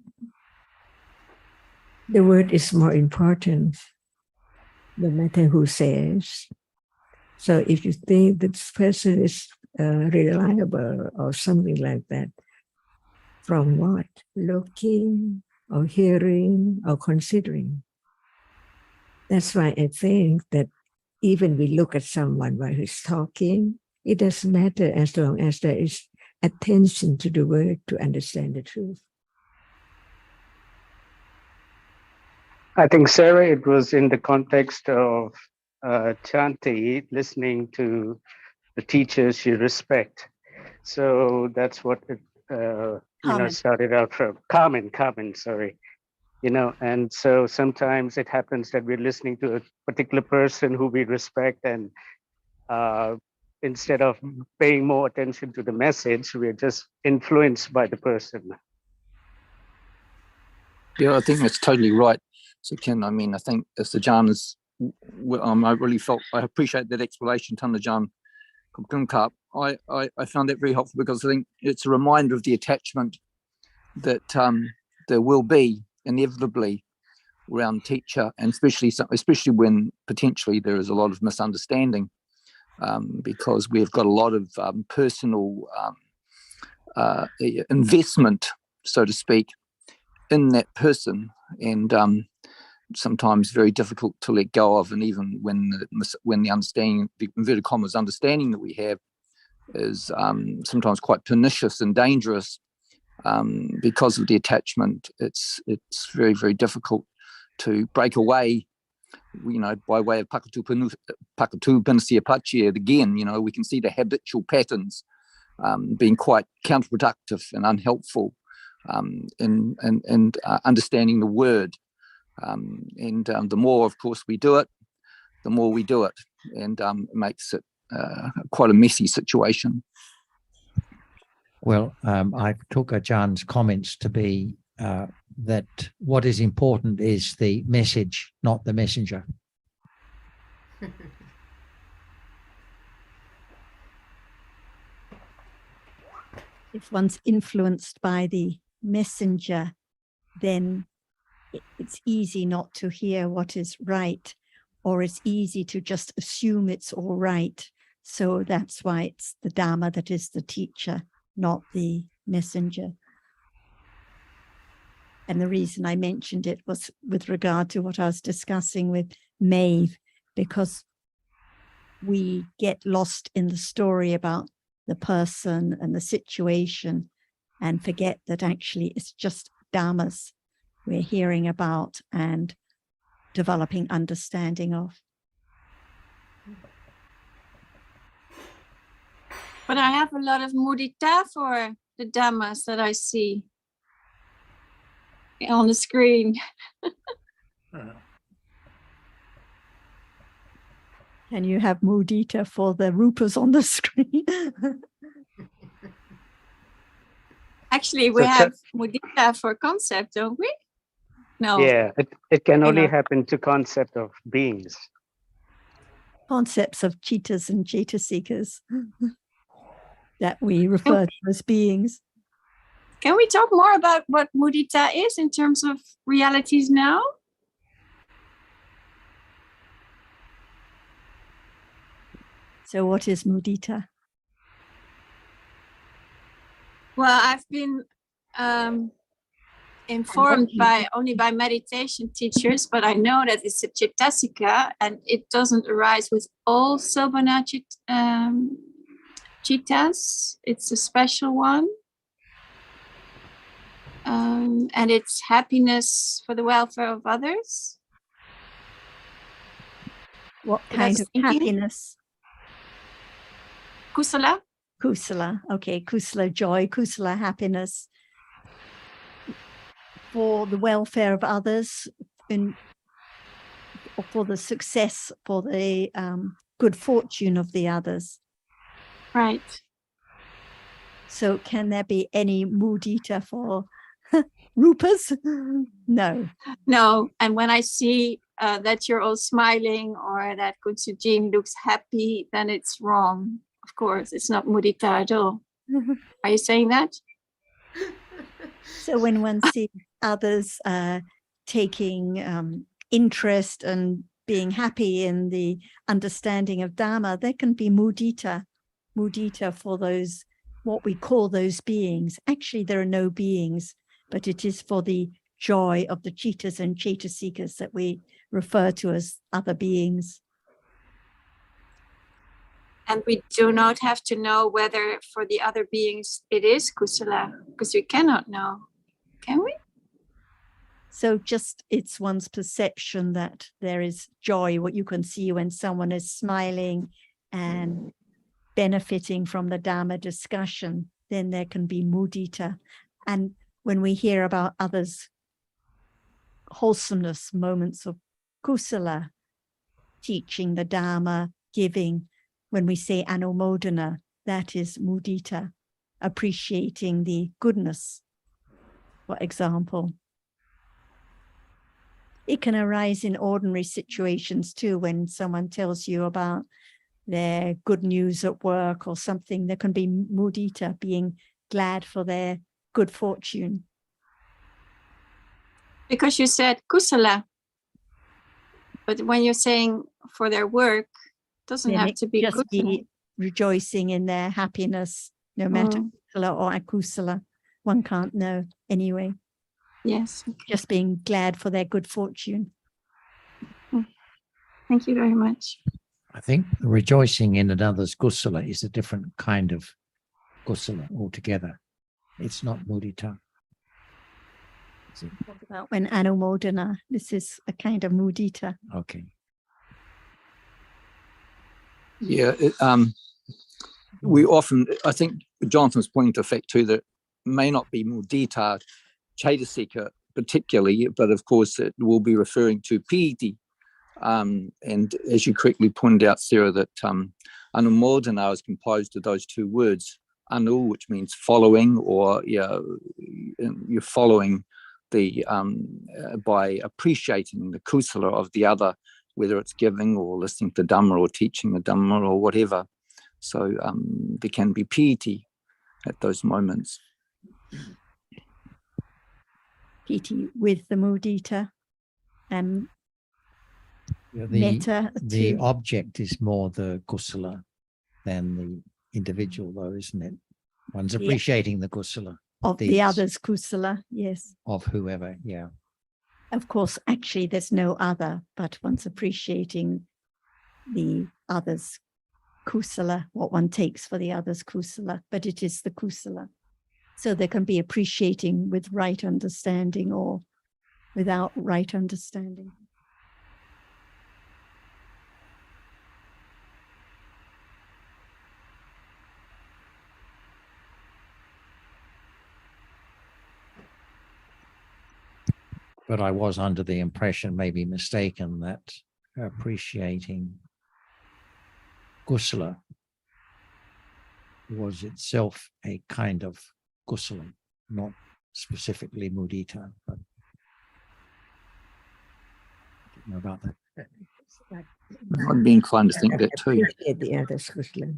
Speaker 4: The word is more important, no matter who says. So if you think this person is reliable or something like that, from what? Looking or hearing or considering. That's why I think that even we look at someone while he's talking, it doesn't matter as long as there is attention to the word to understand the truth.
Speaker 8: I think, Sarah, it was in the context of Chanti listening to the teachers she respect. So that's what it started out from. Carmen, sorry. And so sometimes it happens that we're listening to a particular person who we respect, and instead of paying more attention to the message, we're just influenced by the person.
Speaker 10: Yeah, I think that's totally right. So Ken, I mean, I think as the Jhanas, I appreciate that explanation, Tana Jan Kumkumkap. I found that very helpful because I think it's a reminder of the attachment that there will be inevitably around teacher, and especially when potentially there is a lot of misunderstanding, because we've got a lot of personal investment, so to speak, in that person, and sometimes very difficult to let go of. And even when the understanding, the inverted commas understanding that we have is sometimes quite pernicious and dangerous, because of the attachment, it's very, very difficult to break away, by way of Pakatu Pinisia Pachia. Again, we can see the habitual patterns being quite counterproductive and unhelpful in understanding the word. And the more, of course, we do it, the more we do it, and it makes it quite a messy situation.
Speaker 7: Well, I took Ajahn comments to be that what is important is the message, not the messenger.
Speaker 3: If one's influenced by the messenger, then it's easy not to hear what is right, or it's easy to just assume it's all right. So that's why it's the Dhamma that is the teacher, not the messenger. And the reason I mentioned it was with regard to what I was discussing with Maeve, because we get lost in the story about the person and the situation and forget that actually it's just Dhammas we're hearing about and developing understanding of.
Speaker 9: But I have a lot of mudita for the Dhammas that I see on the screen.
Speaker 3: Can you have mudita for the rupas on the screen?
Speaker 9: Actually, we have mudita for concept, don't we? No.
Speaker 8: Yeah, it can only happen to concept of beings.
Speaker 3: Concepts of chittas and cetasikas that we refer to as beings.
Speaker 9: Can we talk more about what mudita is in terms of realities now?
Speaker 3: So what is mudita?
Speaker 9: Well, I've been informed only by meditation teachers, but I know that it's a chittasika and it doesn't arise with all sobhana chittas. It's a special one. And it's happiness for the welfare of others.
Speaker 3: What kind of happiness?
Speaker 9: Kusala.
Speaker 3: Kusala, okay, kusala joy, kusala happiness for the welfare of others, or for the success, for the good fortune of the others.
Speaker 9: Right.
Speaker 3: So can there be any mudita for rupas? No.
Speaker 9: No, and when I see that you're all smiling or that Kunsujin looks happy, then it's wrong. Of course, it's not mudita at all. Are you saying that?
Speaker 3: So when one sees others taking interest and being happy in the understanding of Dhamma, there can be mudita for those, what we call those beings. Actually, there are no beings, but it is for the joy of the chittas and cetasikas that we refer to as other beings.
Speaker 9: And we do not have to know whether for the other beings it is kusala, because we cannot know, can we?
Speaker 3: So just it's one's perception that there is joy, what you can see when someone is smiling and benefiting from the Dhamma discussion, then there can be mudita. And when we hear about others' wholesomeness, moments of kusala, teaching the Dhamma, giving, when we say anumodana, that is mudita, appreciating the goodness, for example. It can arise in ordinary situations too, when someone tells you about their good news at work or something. There can be mudita, being glad for their good fortune.
Speaker 9: Because you said kusala, but when you're saying for their work, doesn't
Speaker 3: Then
Speaker 9: have
Speaker 3: it
Speaker 9: to be
Speaker 3: just
Speaker 9: kusala.
Speaker 3: be rejoicing in their happiness, no matter kusala or akusala. One can't know anyway.
Speaker 9: Yes.
Speaker 3: Just being glad for their good fortune.
Speaker 9: Thank you very much.
Speaker 7: I think rejoicing in another's kusala is a different kind of kusala altogether. It's not mudita.
Speaker 3: What about when anumodana? This is a kind of mudita.
Speaker 7: Okay.
Speaker 10: Yeah, we often, I think Jonathan's pointing to the fact too that it may not be mudita chaitasika particularly, but of course it will be referring to piti. And as you correctly pointed out, Sarah, that anumodana is composed of those two words, anu, which means following, or you're following the by appreciating the kusala of the other, whether it's giving or listening to Dhamma or teaching the Dhamma or whatever. So there can be piti at those moments.
Speaker 3: Piti with the mudita and
Speaker 7: The
Speaker 3: metta. too.
Speaker 7: object is more the kusala than the individual, though, isn't it? One's appreciating the kusala
Speaker 3: of the
Speaker 7: deeds
Speaker 3: other's kusala, yes.
Speaker 7: of whoever, yeah.
Speaker 3: Of course, actually, there's no other, but one's appreciating the other's kusala, what one takes for the other's kusala, but it is the kusala. So there can be appreciating with right understanding or without right understanding.
Speaker 7: But I was under the impression, maybe mistaken, that appreciating kusala was itself a kind of kusala, not specifically mudita, but I don't know about that.
Speaker 10: I'd be inclined to think that too.
Speaker 4: Appreciate the other's kusala.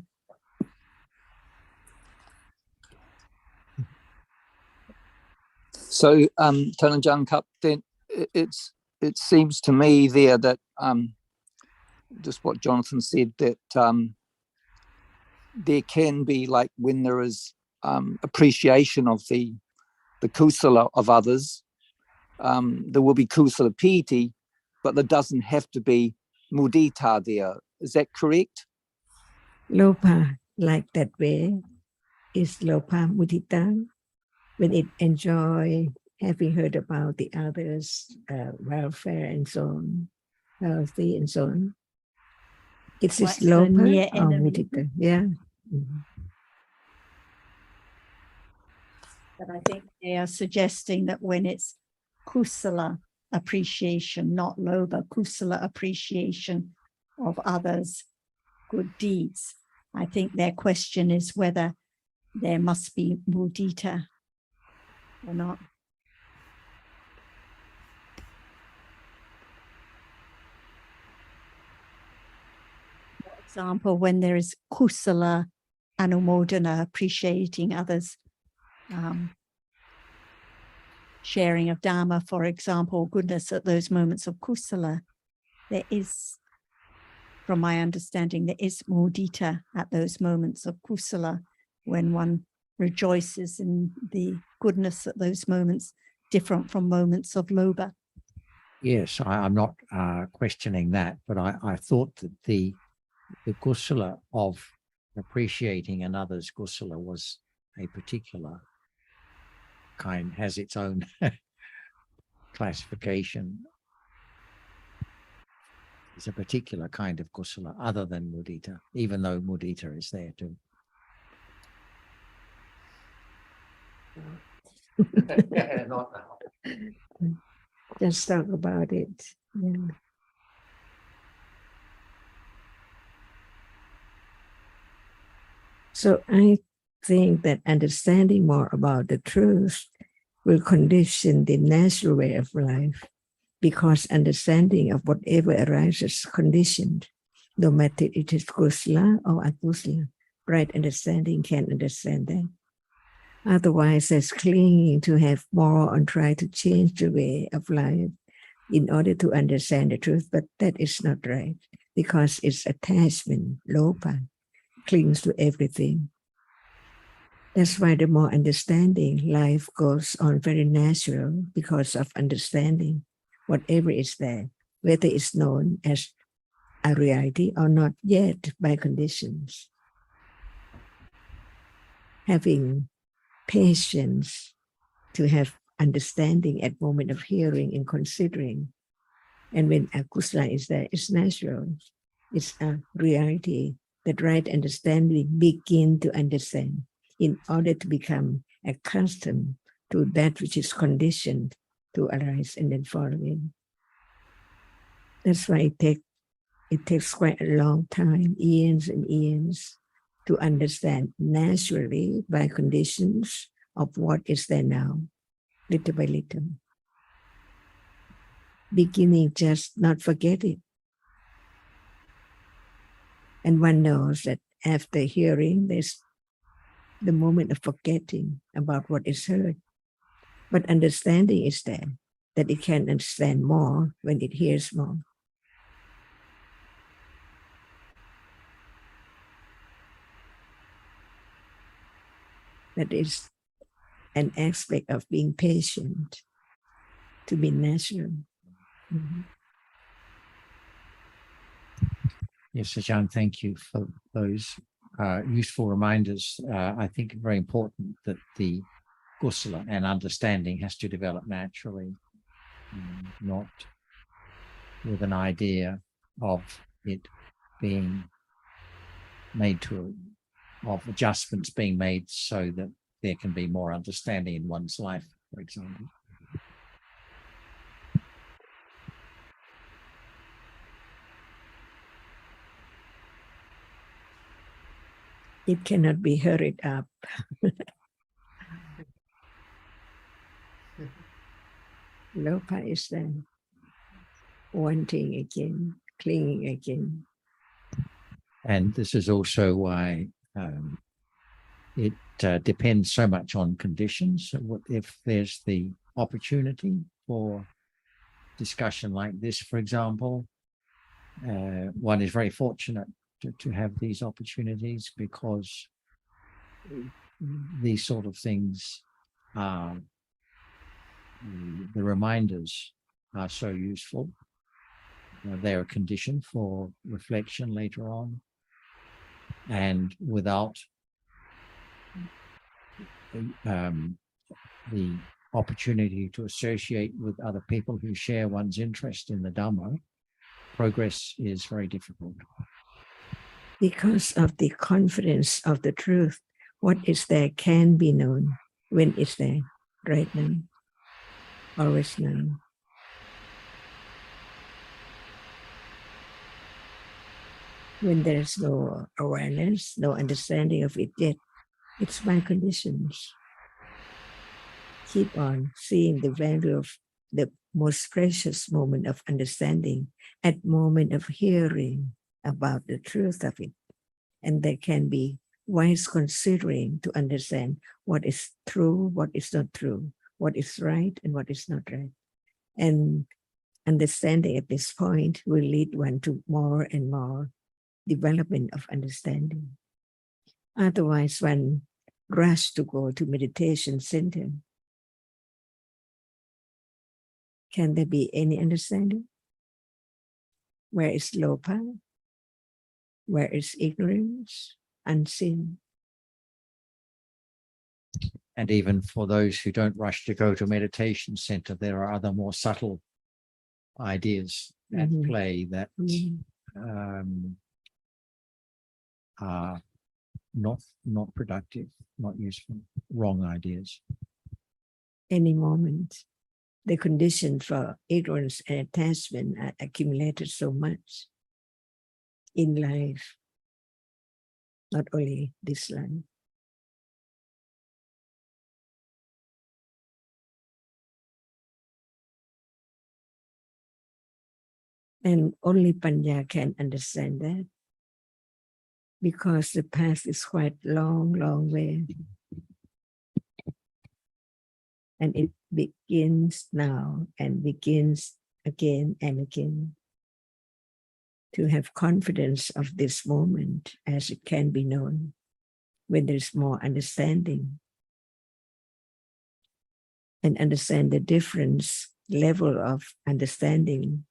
Speaker 10: So, Talanjang Cup, then it seems to me there that just what Jonathan said, that there can be, like, when there is appreciation of the kusala of others, there will be kusala piti, but there doesn't have to be mudita there. Is that correct?
Speaker 4: Lopa, like that way, is lopa mudita. When it enjoy having heard about the others' welfare and so on, healthy and so on. It's
Speaker 3: What's
Speaker 4: just
Speaker 3: the
Speaker 4: lopa
Speaker 3: near
Speaker 4: or
Speaker 3: enemy?
Speaker 4: mudita, yeah. Mhm.
Speaker 3: But I think they are suggesting that when it's kusala appreciation, not loba, kusala appreciation of others' good deeds, I think their question is whether there must be mudita or not. For example, when there is kusala anumodana, appreciating others, sharing of Dhamma, for example, goodness at those moments of kusala, there is, from my understanding, there is mudita at those moments of kusala when one rejoices in the goodness at those moments, different from moments of loba.
Speaker 7: Yes, I'm not questioning that, but I thought that the kusala of appreciating another's kusala was a particular kind, has its own classification. It's a particular kind of kusala other than mudita, even though mudita is there too.
Speaker 11: Not now.
Speaker 4: Just talk about it. Yeah. So I think that understanding more about the truth will condition the natural way of life because understanding of whatever arises conditioned, no matter it is kusala or akusala. Right understanding can understand that. Otherwise, there's clinging to have more and try to change the way of life in order to understand the truth, but that is not right because it's attachment, lopa, clings to everything. That's why the more understanding, life goes on very natural because of understanding whatever is there, whether it's known as a reality or not yet by conditions. Having patience to have understanding at moment of hearing and considering. And when akusala is there, it's natural. It's a reality that right understanding begin to understand in order to become accustomed to that which is conditioned to arise and then fall away. That's why it takes quite a long time, years and years, to understand naturally by conditions of what is there now, little by little. Beginning just not forget it. And one knows that after hearing, there's the moment of forgetting about what is heard. But understanding is there, that it can understand more when it hears more. That is an aspect of being patient, to be natural. Mm-hmm.
Speaker 7: Yes, Ajahn, thank you for those useful reminders. I think it's very important that the kusala and understanding has to develop naturally, not with an idea of it being made of adjustments being made so that there can be more understanding in one's life, for example.
Speaker 4: It cannot be hurried up. Lopa is there, wanting again, clinging again.
Speaker 7: And this is also why it depends so much on conditions. If there's the opportunity for discussion like this, for example, one is very fortunate to have these opportunities because these sort of things are, the reminders are so useful. They're a condition for reflection later on. And without the opportunity to associate with other people who share one's interest in the Dhamma, progress is very difficult.
Speaker 4: Because of the confidence of the truth, what is there can be known when it's there, right now, always now. When there's no awareness, no understanding of it yet, it's my conditions. Keep on seeing the value of the most precious moment of understanding at moment of hearing about the truth of it. And there can be wise considering to understand what is true, what is not true, what is right and what is not right. And understanding at this point will lead one to more and more development of understanding. Otherwise, one rush to go to meditation center. Can there be any understanding? Where is lopa? Where is ignorance? Unseen.
Speaker 7: And even for those who don't rush to go to a meditation center, there are other more subtle ideas at play that are not productive, not useful, wrong ideas.
Speaker 4: Any moment, the condition for ignorance and attachment are accumulated so much in life, not only this life. And only Panya can understand that. Because the path is quite long, long way. And it begins now and begins again and again. To have confidence of this moment as it can be known when there's more understanding. And understand the difference level of understanding,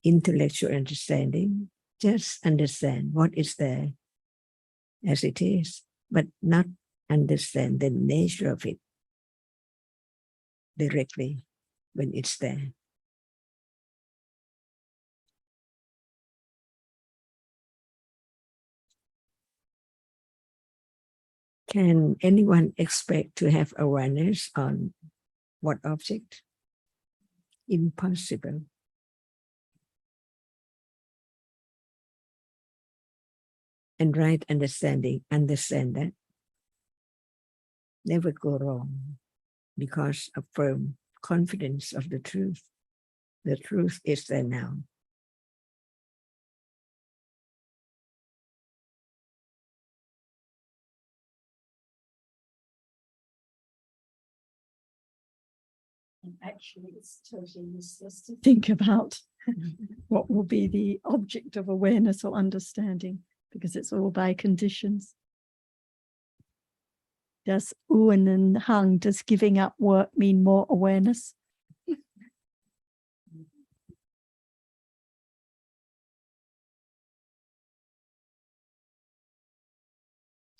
Speaker 4: intellectual understanding, just understand what is there as it is, but not understand the nature of it directly when it's there. Can anyone expect to have awareness on what object? Impossible. And right understanding, understand that. Never go wrong because of firm confidence of the truth. The truth is there now.
Speaker 2: And actually, it's totally useless to think about what will be the object of awareness or understanding, because it's all by conditions. Does Uan and Hung, does giving up work mean more awareness?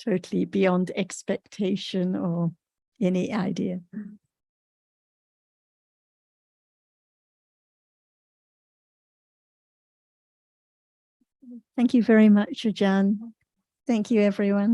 Speaker 2: Totally beyond expectation or any idea. Thank you very much, Ajahn. Thank you, everyone.